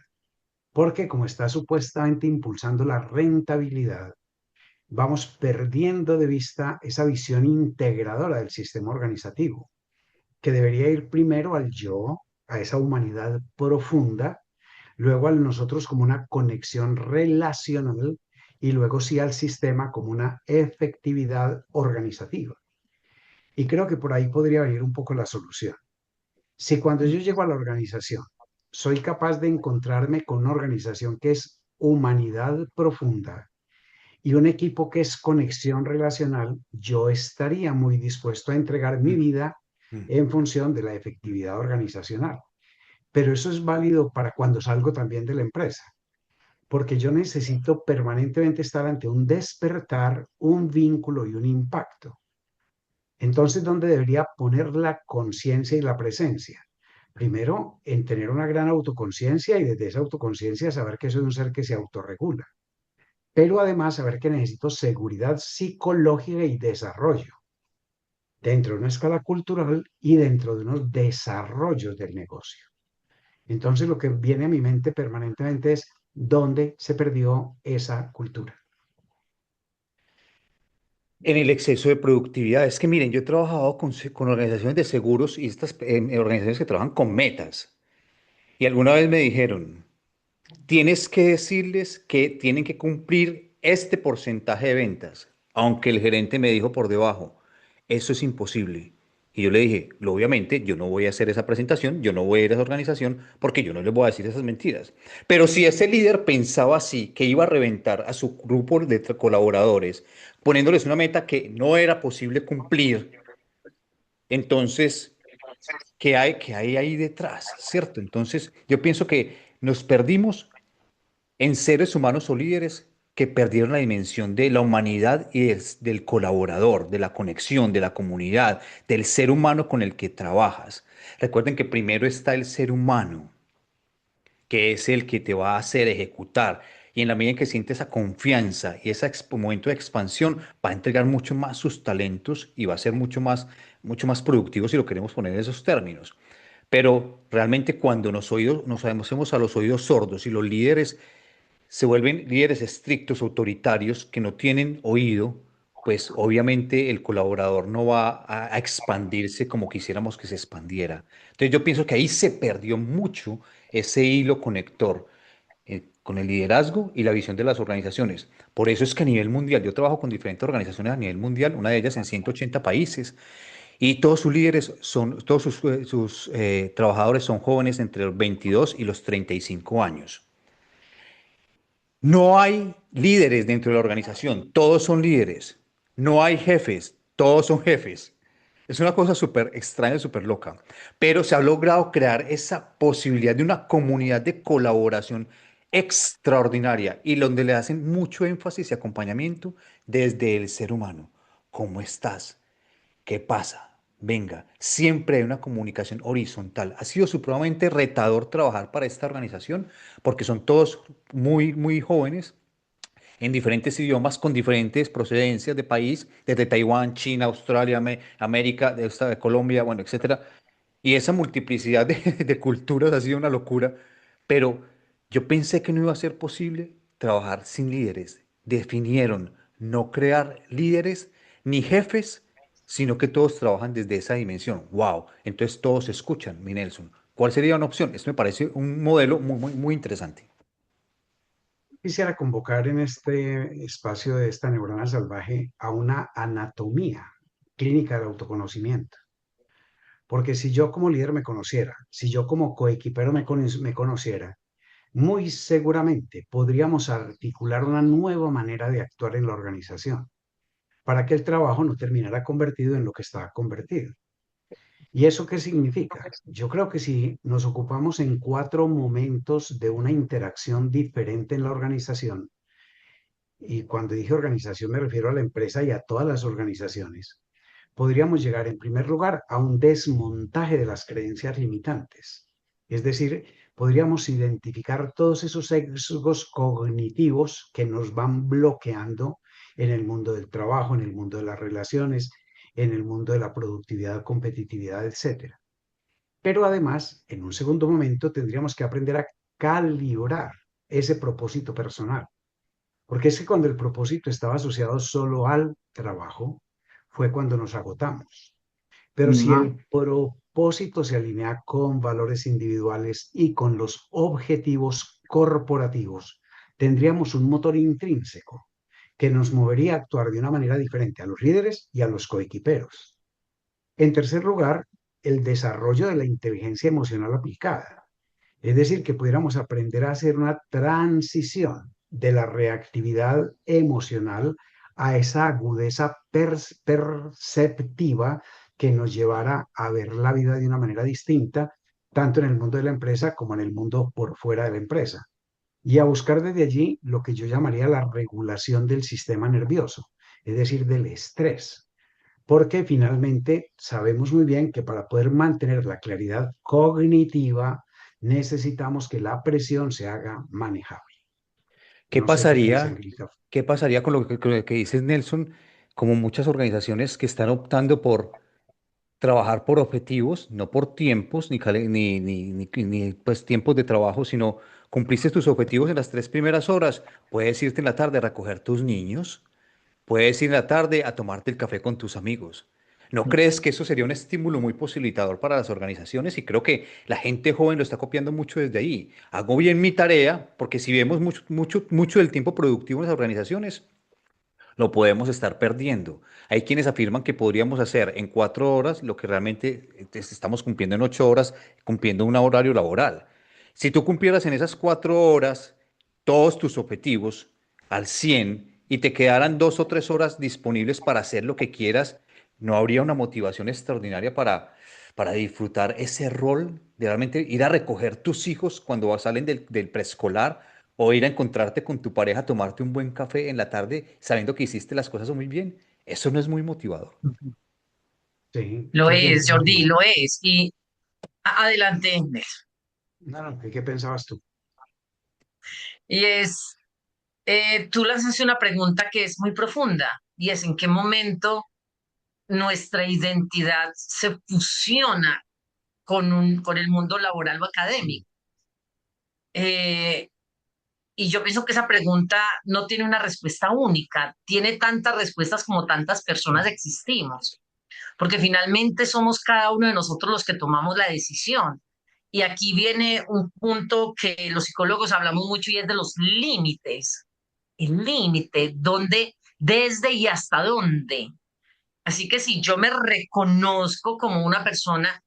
porque como está supuestamente impulsando la rentabilidad, vamos perdiendo de vista esa visión integradora del sistema organizativo, que debería ir primero al yo, a esa humanidad profunda, luego al nosotros como una conexión relacional y luego sí al sistema como una efectividad organizativa. Y creo que por ahí podría venir un poco la solución. Si cuando yo llego a la organización soy capaz de encontrarme con una organización que es humanidad profunda y un equipo que es conexión relacional, yo estaría muy dispuesto a entregar mi Mm, vida mm. en función de la efectividad organizacional. Pero eso es válido para cuando salgo también de la empresa, porque yo necesito permanentemente estar ante un despertar, un vínculo y un impacto. Entonces, ¿dónde debería poner la conciencia y la presencia? Primero, en tener una gran autoconciencia y desde esa autoconciencia saber que soy un ser que se autorregula, pero además saber que necesito seguridad psicológica y desarrollo dentro de una escala cultural y dentro de unos desarrollos del negocio. Entonces lo que viene a mi mente permanentemente es dónde se perdió esa cultura. En el exceso de productividad. Es que miren, yo he trabajado con organizaciones de seguros y estas organizaciones que trabajan con metas. Y alguna vez me dijeron, tienes que decirles que tienen que cumplir este porcentaje de ventas, aunque el gerente me dijo por debajo, eso es imposible. Y yo le dije, obviamente, yo no voy a hacer esa presentación, yo no voy a ir a esa organización porque yo no les voy a decir esas mentiras. Pero si ese líder pensaba así, que iba a reventar a su grupo de colaboradores, poniéndoles una meta que no era posible cumplir, entonces qué hay ahí detrás? ¿Cierto? Entonces, yo pienso que nos perdimos en seres humanos o líderes que perdieron la dimensión de la humanidad y del colaborador, de la conexión, de la comunidad, del ser humano con el que trabajas. Recuerden que primero está el ser humano, que es el que te va a hacer ejecutar. Y en la medida en que siente esa confianza y ese momento de expansión, va a entregar mucho más sus talentos y va a ser mucho más productivo si lo queremos poner en esos términos. Pero realmente cuando nos hacemos a los oídos sordos y los líderes se vuelven líderes estrictos, autoritarios, que no tienen oído, pues obviamente el colaborador no va a expandirse como quisiéramos que se expandiera. Entonces yo pienso que ahí se perdió mucho ese hilo conector con el liderazgo y la visión de las organizaciones. Por eso es que a nivel mundial, yo trabajo con diferentes organizaciones a nivel mundial, una de ellas en 180 países, y todos sus líderes son, todos sus trabajadores son jóvenes entre los 22 y los 35 años. No hay líderes dentro de la organización, todos son líderes. No hay jefes, todos son jefes. Es una cosa súper extraña, súper loca. Pero se ha logrado crear esa posibilidad de una comunidad de colaboración extraordinaria y donde le hacen mucho énfasis y acompañamiento desde el ser humano. ¿Cómo estás? ¿Qué pasa? Venga, siempre hay una comunicación horizontal. Ha sido supremamente retador trabajar para esta organización porque son todos muy jóvenes en diferentes idiomas, con diferentes procedencias de país, desde Taiwán, China, Australia, América, de Colombia, bueno, etcétera. Y esa multiplicidad de, de culturas ha sido una locura, pero yo pensé que no iba a ser posible trabajar sin líderes. Definieron no crear líderes ni jefes, sino que todos trabajan desde esa dimensión. ¡Wow! Entonces todos escuchan, mi Nelson. ¿Cuál sería una opción? Esto me parece un modelo muy interesante. Quisiera convocar en este espacio de esta neurona salvaje a una anatomía clínica del autoconocimiento. Porque si yo como líder me conociera, si yo como coequipero me conociera, muy seguramente podríamos articular una nueva manera de actuar en la organización para que el trabajo no terminara convertido en lo que está convertido. ¿Y eso qué significa? Yo creo que si nos ocupamos en 4 momentos de una interacción diferente en la organización, y cuando dije organización me refiero a la empresa y a todas las organizaciones, podríamos llegar en primer lugar a un desmontaje de las creencias limitantes. Es decir, podríamos identificar todos esos sesgos cognitivos que nos van bloqueando en el mundo del trabajo, en el mundo de las relaciones, en el mundo de la productividad, competitividad, etcétera. Pero además, en un segundo momento, tendríamos que aprender a calibrar ese propósito personal. Porque es que cuando el propósito estaba asociado solo al trabajo, fue cuando nos agotamos. Pero si el propósito se alinea con valores individuales y con los objetivos corporativos, tendríamos un motor intrínseco que nos movería a actuar de una manera diferente a los líderes y a los coequiperos. En tercer lugar, el desarrollo de la inteligencia emocional aplicada. Es decir, que pudiéramos aprender a hacer una transición de la reactividad emocional a esa agudeza perceptiva que nos llevara a ver la vida de una manera distinta, tanto en el mundo de la empresa como en el mundo por fuera de la empresa. Y a buscar desde allí lo que yo llamaría la regulación del sistema nervioso, es decir, del estrés. Porque finalmente sabemos muy bien que para poder mantener la claridad cognitiva necesitamos que la presión se haga manejable. ¿Qué No sé qué piensa pasaría? Angélica. ¿Qué pasaría con lo que dices, Nelson? Como muchas organizaciones que están optando por trabajar por objetivos, no por tiempos, pues, tiempos de trabajo, sino cumpliste tus objetivos en las 3 primeras horas. Puedes irte en la tarde a recoger tus niños, puedes ir en la tarde a tomarte el café con tus amigos. ¿No crees que eso sería un estímulo muy posibilitador para las organizaciones? Y creo que la gente joven lo está copiando mucho desde ahí. Hago bien mi tarea, porque si vemos mucho del tiempo productivo en las organizaciones, lo podemos estar perdiendo. Hay quienes afirman que podríamos hacer en 4 horas lo que realmente estamos cumpliendo en 8 horas, cumpliendo un horario laboral. Si tú cumplieras en esas 4 horas todos tus objetivos al 100 y te quedaran 2 o 3 horas disponibles para hacer lo que quieras, ¿no habría una motivación extraordinaria para disfrutar ese rol de realmente ir a recoger tus hijos cuando salen del preescolar? O ir a encontrarte con tu pareja, a tomarte un buen café en la tarde, sabiendo que hiciste las cosas muy bien. Eso no es muy motivador. Sí, Lo ¿qué es, piensas, Jordi, Angélica? lo es. Y adelante, No, no, ¿qué pensabas tú? y es, tú lanzaste una pregunta que es muy profunda y es en qué momento nuestra identidad se fusiona con el mundo laboral o académico. Eh, y yo pienso que esa pregunta no tiene una respuesta única, tiene tantas respuestas como tantas personas existimos, porque finalmente somos cada uno de nosotros los que tomamos la decisión. Y aquí viene un punto que los psicólogos hablamos mucho y es de los límites. El límite, dónde, desde y hasta dónde. Así que si yo me reconozco como una persona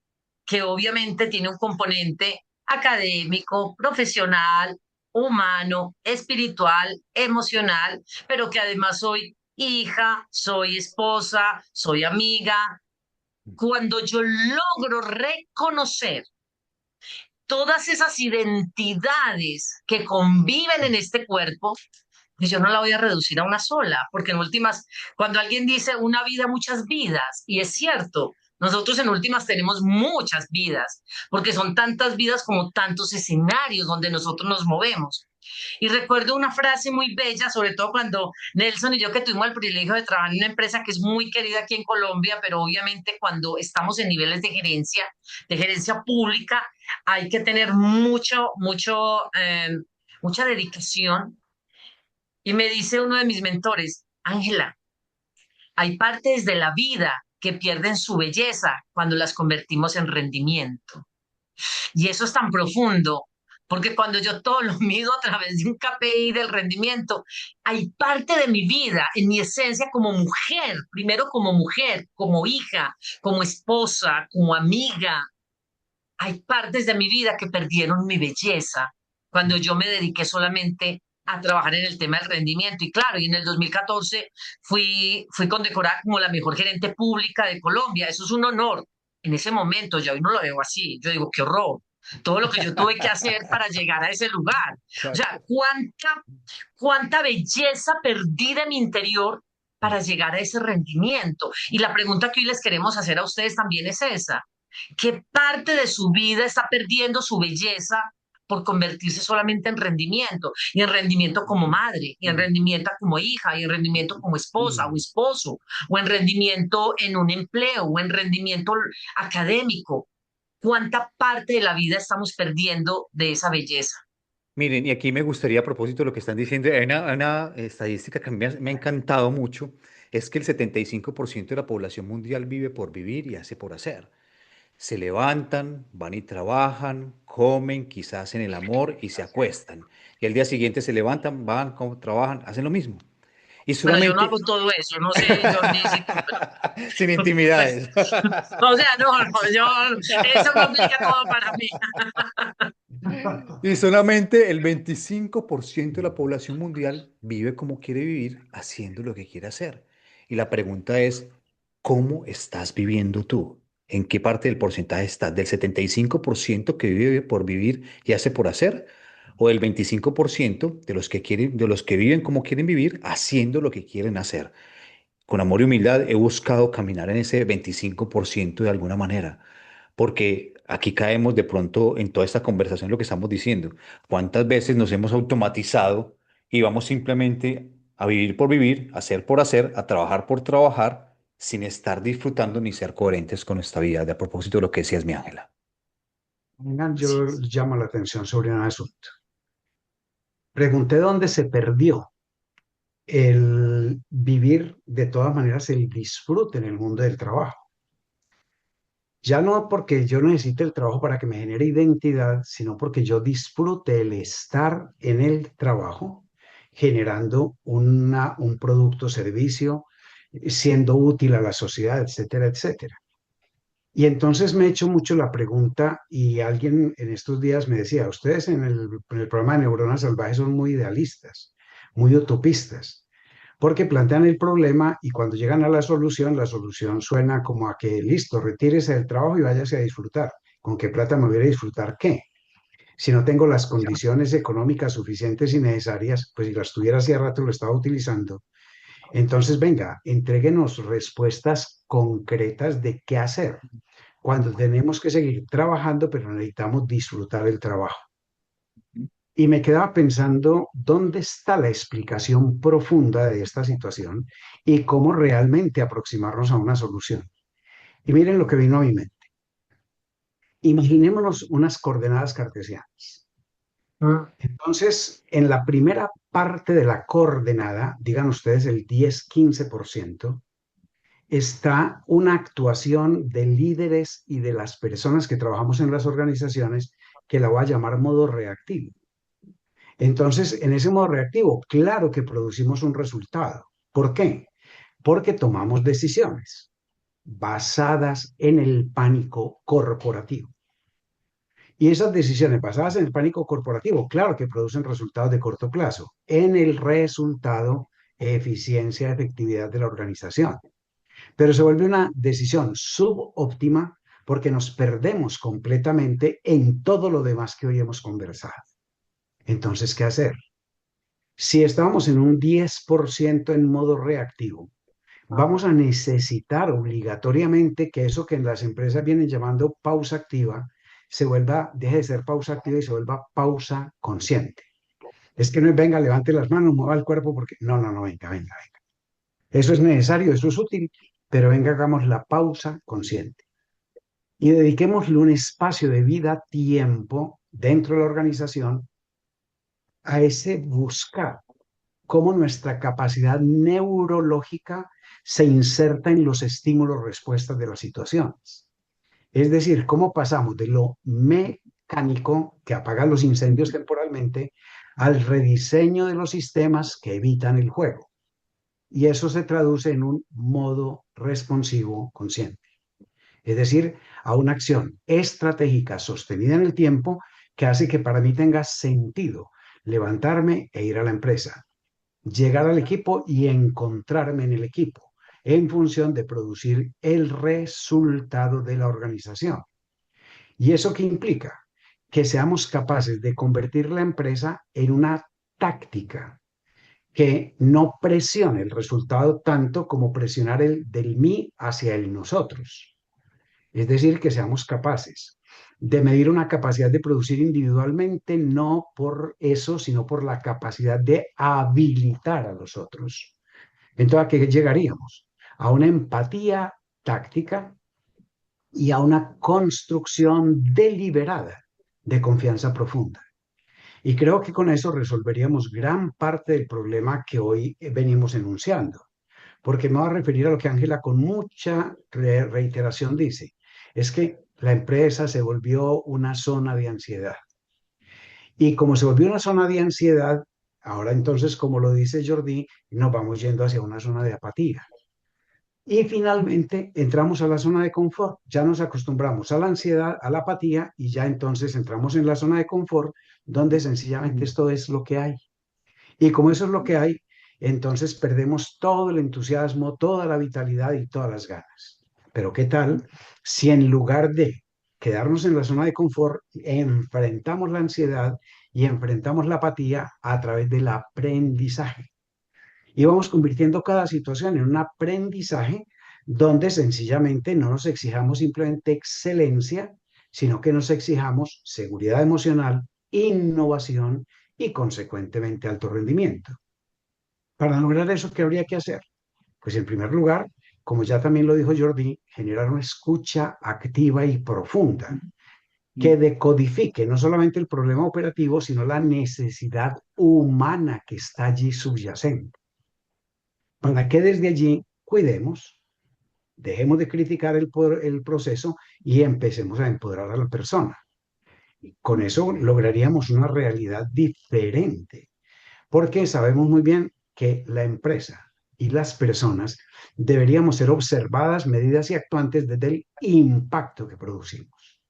que obviamente tiene un componente académico, profesional, humano, espiritual, emocional, pero que además soy hija, soy esposa, soy amiga, cuando yo logro reconocer todas esas identidades que conviven en este cuerpo, pues yo no la voy a reducir a una sola, porque en últimas, cuando alguien dice una vida, muchas vidas, y es cierto, nosotros en últimas tenemos muchas vidas, porque son tantas vidas como tantos escenarios donde nosotros nos movemos. Y recuerdo una frase muy bella, sobre todo cuando Nelson y yo que tuvimos el privilegio de trabajar en una empresa que es muy querida aquí en Colombia, pero obviamente cuando estamos en niveles de gerencia pública, hay que tener mucha dedicación. Y me dice uno de mis mentores, Ángela, hay partes de la vida que pierden su belleza cuando las convertimos en rendimiento. Y eso es tan profundo, porque cuando yo todo lo mido a través de un KPI del rendimiento, hay parte de mi vida, en mi esencia como mujer, primero como mujer, como hija, como esposa, como amiga, hay partes de mi vida que perdieron mi belleza cuando yo me dediqué solamente a trabajar en el tema del rendimiento. Y claro, y en el 2014 fui condecorada como la mejor gerente pública de Colombia. Eso es un honor. En ese momento, yo hoy no lo veo así. Yo digo, qué horror. Todo lo que yo tuve que hacer para llegar a ese lugar. O Claro. sea, cuánta belleza perdí de mi interior para llegar a ese rendimiento. Y la pregunta que hoy les queremos hacer a ustedes también es esa. ¿Qué parte de su vida está perdiendo su belleza por convertirse solamente en rendimiento? Y en rendimiento como madre, y en rendimiento como hija, y en rendimiento como esposa o esposo, o en rendimiento en un empleo, o en rendimiento académico. ¿Cuánta parte de la vida estamos perdiendo de esa belleza? Miren, y aquí me gustaría, a propósito de lo que están diciendo, hay una estadística que me ha encantado mucho, es que el 75% de la población mundial vive por vivir y hace por hacer. Se levantan, van y trabajan, comen, quizás hacen el amor y se acuestan. Y al día siguiente se levantan, van, trabajan, hacen lo mismo. Y Bueno, yo no solamente hago todo eso, no sé, Jordi, si tú, sin pues, intimidades. o sea, eso complica todo para mí. Y solamente el 25% de la población mundial vive como quiere vivir, haciendo lo que quiere hacer. Y la pregunta es, ¿cómo estás viviendo tú? ¿En qué parte del porcentaje estás? ¿Del 75% que vive por vivir y hace por hacer? ¿O del 25% de los que quieren, de los que viven como quieren vivir, haciendo lo que quieren hacer? Con amor y humildad he buscado caminar en ese 25% de alguna manera, porque aquí caemos de pronto en toda esta conversación lo que estamos diciendo. ¿Cuántas veces nos hemos automatizado y vamos simplemente a vivir por vivir, a hacer por hacer, a trabajar por trabajar, sin estar disfrutando ni ser coherentes con nuestra vida? De a propósito de lo que decías, mi Ángela. Vengan, Así yo es. llamo la atención sobre un asunto. Pregunté dónde se perdió el vivir de todas maneras, el disfrute en el mundo del trabajo. Ya no porque yo necesite el trabajo para que me genere identidad, sino porque yo disfrute el estar en el trabajo, generando un producto, servicio, siendo útil a la sociedad, etcétera, etcétera. Y entonces me he hecho mucho la pregunta y alguien en estos días me decía, ustedes en el programa de Neuronas Salvajes son muy idealistas, muy utopistas, porque plantean el problema y cuando llegan a la solución suena como a que listo, retírese del trabajo y váyase a disfrutar. ¿Con qué plata me voy a disfrutar qué? Si no tengo las condiciones económicas suficientes y necesarias, pues si las tuviera hace rato lo estaba utilizando. Entonces, venga, entréguenos respuestas concretas de qué hacer cuando tenemos que seguir trabajando, pero necesitamos disfrutar el trabajo. Y me quedaba pensando dónde está la explicación profunda de esta situación y cómo realmente aproximarnos a una solución. Y miren lo que vino a mi mente. Imaginémonos unas coordenadas cartesianas. Entonces, en la primera parte de la coordenada, digan ustedes el 10-15%, está una actuación de líderes y de las personas que trabajamos en las organizaciones que la voy a llamar modo reactivo. Entonces, en ese modo reactivo, claro que producimos un resultado. ¿Por qué? Porque tomamos decisiones basadas en el pánico corporativo. Y esas decisiones basadas en el pánico corporativo, claro que producen resultados de corto plazo. En el resultado, eficiencia, efectividad de la organización. Pero se vuelve una decisión subóptima porque nos perdemos completamente en todo lo demás que hoy hemos conversado. Entonces, ¿qué hacer? Si estamos en un 10% en modo reactivo, vamos a necesitar obligatoriamente que eso que en las empresas vienen llamando pausa activa, deje de ser pausa activa y se vuelva pausa consciente. Es que no es, venga, levante las manos, mueva el cuerpo, porque no, no, no, venga, venga, venga. Eso es necesario, eso es útil, pero venga, hagamos la pausa consciente y dediquémosle un espacio de vida, tiempo dentro de la organización a ese buscar cómo nuestra capacidad neurológica se inserta en los estímulos respuestas de las situaciones. Es decir, cómo pasamos de lo mecánico que apaga los incendios temporalmente al rediseño de los sistemas que evitan el juego. Y eso se traduce en un modo responsivo consciente. Es decir, a una acción estratégica sostenida en el tiempo que hace que para mí tenga sentido levantarme e ir a la empresa, llegar al equipo y encontrarme en el equipo en función de producir el resultado de la organización. ¿Y eso qué implica? Que seamos capaces de convertir la empresa en una táctica que no presione el resultado tanto como presionar el del mí hacia el nosotros. Es decir, que seamos capaces de medir una capacidad de producir individualmente, no por eso, sino por la capacidad de habilitar a los otros. Entonces, ¿a qué llegaríamos? A una empatía táctica y a una construcción deliberada de confianza profunda. Y creo que con eso resolveríamos gran parte del problema que hoy venimos enunciando, porque me voy a referir a lo que Ángela con mucha reiteración dice, es que la empresa se volvió una zona de ansiedad. Y como se volvió una zona de ansiedad, ahora entonces, como lo dice Jordi, nos vamos yendo hacia una zona de apatía. Y finalmente entramos a la zona de confort, ya nos acostumbramos a la ansiedad, a la apatía y ya entonces entramos en la zona de confort donde sencillamente esto es lo que hay. Y como eso es lo que hay, entonces perdemos todo el entusiasmo, toda la vitalidad y todas las ganas. Pero ¿qué tal si en lugar de quedarnos en la zona de confort, enfrentamos la ansiedad y enfrentamos la apatía a través del aprendizaje? Y vamos convirtiendo cada situación en un aprendizaje donde sencillamente no nos exijamos simplemente excelencia, sino que nos exijamos seguridad emocional, innovación y consecuentemente alto rendimiento. Para lograr eso, ¿qué habría que hacer? Pues en primer lugar, como ya también lo dijo Jordi, generar una escucha activa y profunda que decodifique no solamente el problema operativo, sino la necesidad humana que está allí subyacente, para que desde allí cuidemos, dejemos de criticar el proceso y empecemos a empoderar a la persona. Y con eso lograríamos una realidad diferente, porque sabemos muy bien que la empresa y las personas deberíamos ser observadas, medidas y actuantes desde el impacto que producimos.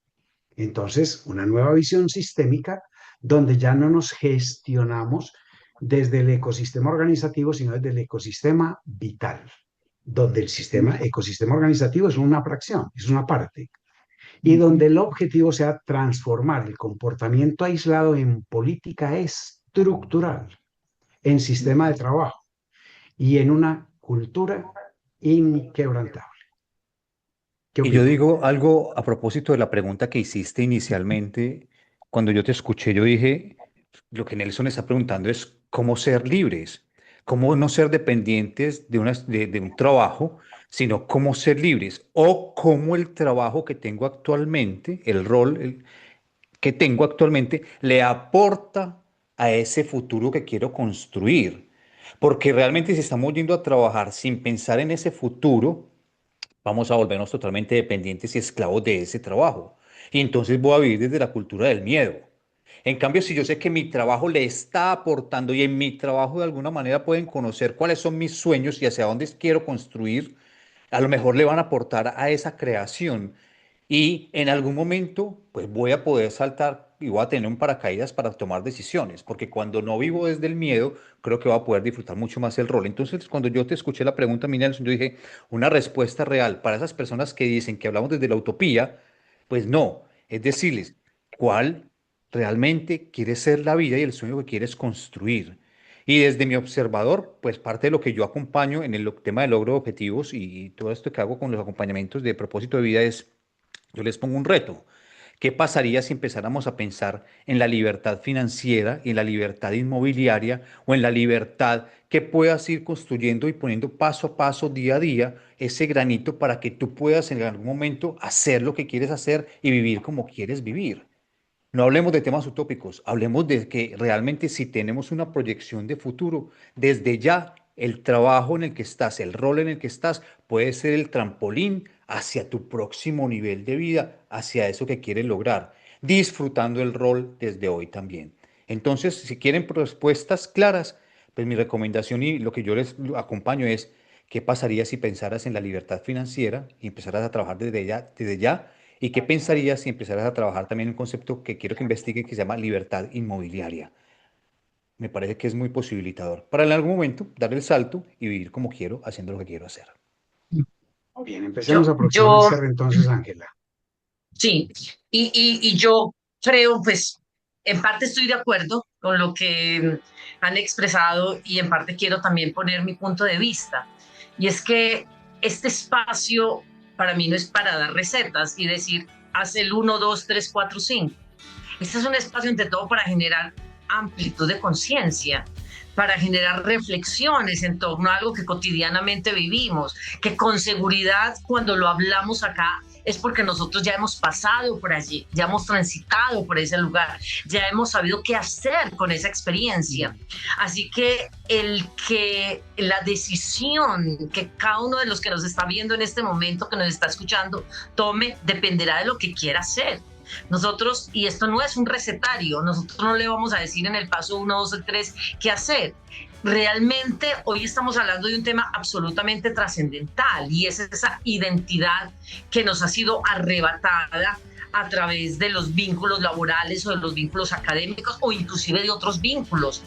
Entonces, una nueva visión sistémica donde ya no nos gestionamos desde el ecosistema organizativo, sino desde el ecosistema vital, donde el ecosistema organizativo es una fracción, es una parte, y donde el objetivo sea transformar el comportamiento aislado en política estructural, en sistema de trabajo y en una cultura inquebrantable. ¿Qué Y yo opina? digo algo a propósito de la pregunta que hiciste inicialmente. Cuando yo te escuché, yo dije, lo que Nelson está preguntando es cómo ser libres, cómo no ser dependientes de un trabajo, sino cómo ser libres o cómo el trabajo que tengo actualmente, el rol que tengo actualmente, le aporta a ese futuro que quiero construir. Porque realmente si estamos yendo a trabajar sin pensar en ese futuro, vamos a volvernos totalmente dependientes y esclavos de ese trabajo. Y entonces voy a vivir desde la cultura del miedo. En cambio, si yo sé que mi trabajo le está aportando y en mi trabajo de alguna manera pueden conocer cuáles son mis sueños y hacia dónde quiero construir, a lo mejor le van a aportar a esa creación. Y en algún momento, pues voy a poder saltar y voy a tener un paracaídas para tomar decisiones, porque cuando no vivo desde el miedo, creo que voy a poder disfrutar mucho más el rol. Entonces, cuando yo te escuché la pregunta, mi Nelson, yo dije, una respuesta real para esas personas que dicen que hablamos desde la utopía, pues no, es decirles, ¿cuál realmente quiere ser la vida y el sueño que quieres construir? Y desde mi observador, pues parte de lo que yo acompaño en el tema de logro de objetivos y todo esto que hago con los acompañamientos de propósito de vida es yo les pongo un reto. ¿Qué pasaría si empezáramos a pensar en la libertad financiera y en la libertad inmobiliaria o en la libertad que puedas ir construyendo y poniendo paso a paso, día a día, ese granito para que tú puedas en algún momento hacer lo que quieres hacer y vivir como quieres vivir? No hablemos de temas utópicos, hablemos de que realmente si tenemos una proyección de futuro, desde ya el trabajo en el que estás, el rol en el que estás, puede ser el trampolín hacia tu próximo nivel de vida, hacia eso que quieres lograr, disfrutando el rol desde hoy también. Entonces, si quieren respuestas claras, pues mi recomendación y lo que yo les acompaño es, ¿qué pasaría si pensaras en la libertad financiera y empezaras a trabajar desde ya? ¿Y qué pensarías si empezaras a trabajar también en un concepto que quiero que investigue que se llama libertad inmobiliaria? Me parece que es muy posibilitador para en algún momento dar el salto y vivir como quiero, haciendo lo que quiero hacer. Bien, empecemos Yo, aproximando el yo, cierre entonces, Ángela. sí, y yo creo, pues, en parte estoy de acuerdo con lo que han expresado y en parte quiero también poner mi punto de vista. Y es que este espacio para mí no es para dar recetas y decir, haz el 1, 2, 3, 4, 5. Este es un espacio, entre todo, para generar amplitud de conciencia, para generar reflexiones en torno a algo que cotidianamente vivimos, que con seguridad cuando lo hablamos acá es porque nosotros ya hemos pasado por allí, ya hemos transitado por ese lugar, ya hemos sabido qué hacer con esa experiencia. Así que la decisión que cada uno de los que nos está viendo en este momento, que nos está escuchando, tome, dependerá de lo que quiera hacer. Nosotros, y esto no es un recetario, nosotros no le vamos a decir en el paso 1, 2 o 3 qué hacer. Realmente hoy estamos hablando de un tema absolutamente trascendental y es esa identidad que nos ha sido arrebatada a través de los vínculos laborales o de los vínculos académicos o inclusive de otros vínculos.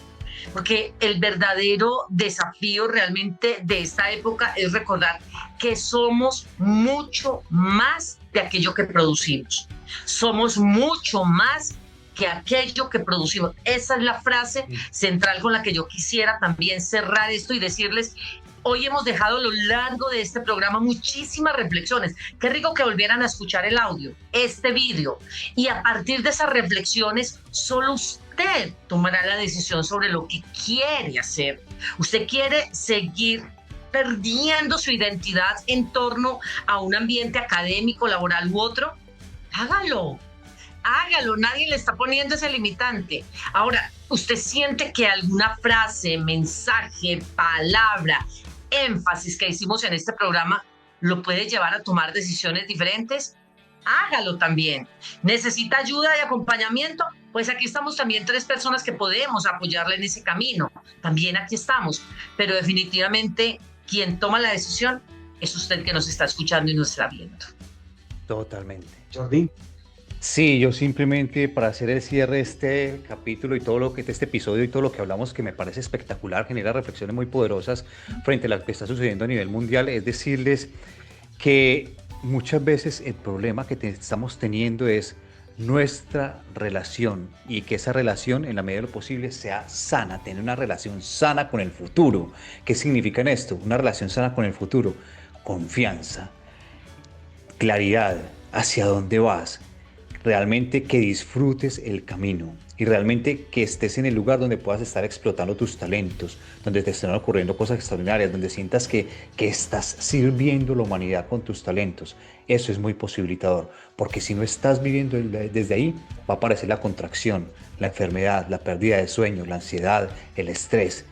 Porque el verdadero desafío realmente de esta época es recordar que somos mucho más de aquello que producimos. Somos mucho más que aquello que producimos. Esa es la frase central con la que yo quisiera también cerrar esto y decirles, hoy hemos dejado a lo largo de este programa muchísimas reflexiones. Qué rico que volvieran a escuchar el audio, este vídeo. Y a partir de esas reflexiones, solo usted tomará la decisión sobre lo que quiere hacer. Usted quiere seguir perdiendo su identidad en torno a un ambiente académico, laboral u otro. Hágalo. Hágalo, nadie le está poniendo ese limitante. Ahora, ¿usted siente que alguna frase, mensaje, palabra, énfasis que hicimos en este programa lo puede llevar a tomar decisiones diferentes? Hágalo también. ¿Necesita ayuda y acompañamiento? Pues aquí estamos también 3 personas que podemos apoyarle en ese camino. También aquí estamos. Pero definitivamente quien toma la decisión es usted que nos está escuchando y nos está viendo. Totalmente. Jordi. Sí, yo simplemente para hacer el cierre de este capítulo y todo lo que este episodio y todo lo que hablamos que me parece espectacular, genera reflexiones muy poderosas frente a lo que está sucediendo a nivel mundial, es decirles que muchas veces el problema que estamos teniendo es nuestra relación y que esa relación en la medida de lo posible sea sana, tener una relación sana con el futuro. ¿Qué significa en esto? Una relación sana con el futuro, confianza, claridad, hacia dónde vas, realmente que disfrutes el camino y realmente que estés en el lugar donde puedas estar explotando tus talentos, donde te estén ocurriendo cosas extraordinarias, donde sientas que estás sirviendo a la humanidad con tus talentos. Eso es muy posibilitador, porque si no estás viviendo desde ahí, va a aparecer la contracción, la enfermedad, la pérdida de sueño, la ansiedad, el estrés.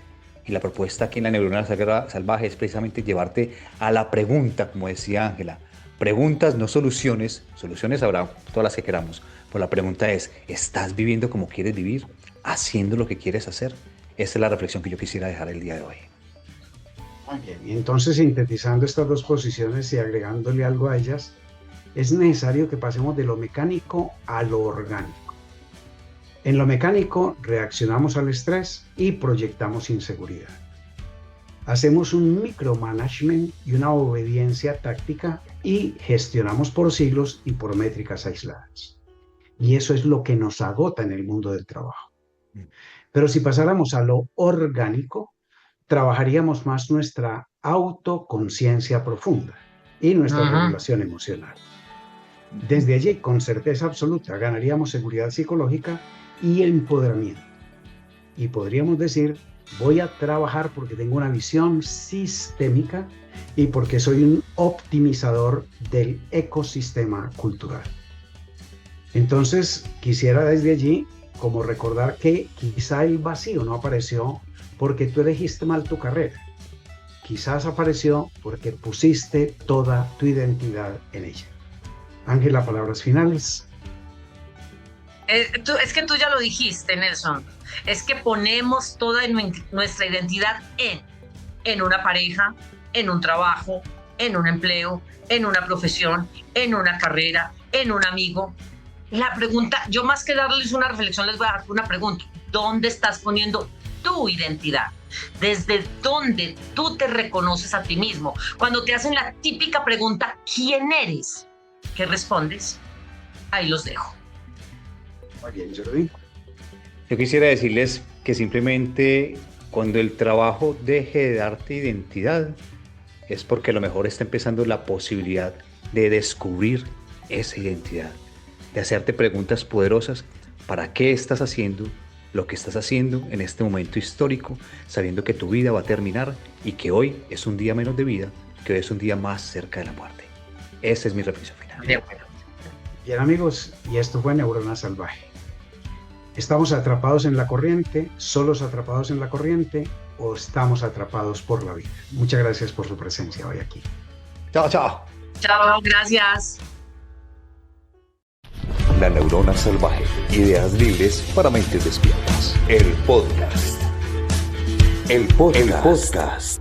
Y la propuesta aquí en la neurona salvaje es precisamente llevarte a la pregunta, como decía Ángela. Preguntas, no soluciones. Soluciones habrá todas las que queramos. Pero la pregunta es, ¿estás viviendo como quieres vivir? ¿Haciendo lo que quieres hacer? Esa es la reflexión que yo quisiera dejar el día de hoy. Muy bien. Y entonces, sintetizando estas dos posiciones y agregándole algo a ellas, es necesario que pasemos de lo mecánico a lo orgánico. En lo mecánico reaccionamos al estrés y proyectamos inseguridad. Hacemos un micromanagement y una obediencia táctica y gestionamos por siglos y por métricas aisladas. Y eso es lo que nos agota en el mundo del trabajo. Pero si pasáramos a lo orgánico, trabajaríamos más nuestra autoconciencia profunda y nuestra regulación emocional. Desde allí, con certeza absoluta, ganaríamos seguridad psicológica y empoderamiento. Y podríamos decir, voy a trabajar porque tengo una visión sistémica y porque soy un optimizador del ecosistema cultural. Entonces, quisiera desde allí como recordar que quizá el vacío no apareció porque tú elegiste mal tu carrera. Quizás apareció porque pusiste toda tu identidad en ella. Ángela, palabras finales. Es que tú ya lo dijiste, Nelson. Es que ponemos toda nuestra identidad en una pareja, en un trabajo, en un empleo, en una profesión, en una carrera, en un amigo. La pregunta, yo más que darles una reflexión, les voy a dar una pregunta. ¿Dónde estás poniendo tu identidad? ¿Desde dónde tú te reconoces a ti mismo? Cuando te hacen la típica pregunta, ¿quién eres? ¿Qué respondes? Ahí los dejo. Muy bien, Jordi. Yo quisiera decirles que simplemente cuando el trabajo deje de darte identidad es porque a lo mejor está empezando la posibilidad de descubrir esa identidad, de hacerte preguntas poderosas. ¿Para qué estás haciendo lo que estás haciendo en este momento histórico, sabiendo que tu vida va a terminar y que hoy es un día menos de vida, que hoy es un día más cerca de la muerte? Esa es mi reflexión final. Bien, amigos, y esto fue Neurona Salvaje. ¿Estamos atrapados en la corriente, solos atrapados en la corriente, o estamos atrapados por la vida? Muchas gracias por su presencia hoy aquí. Chao, chao. Chao, gracias. La Neurona Salvaje. Ideas libres para mentes despiertas. El podcast. El podcast.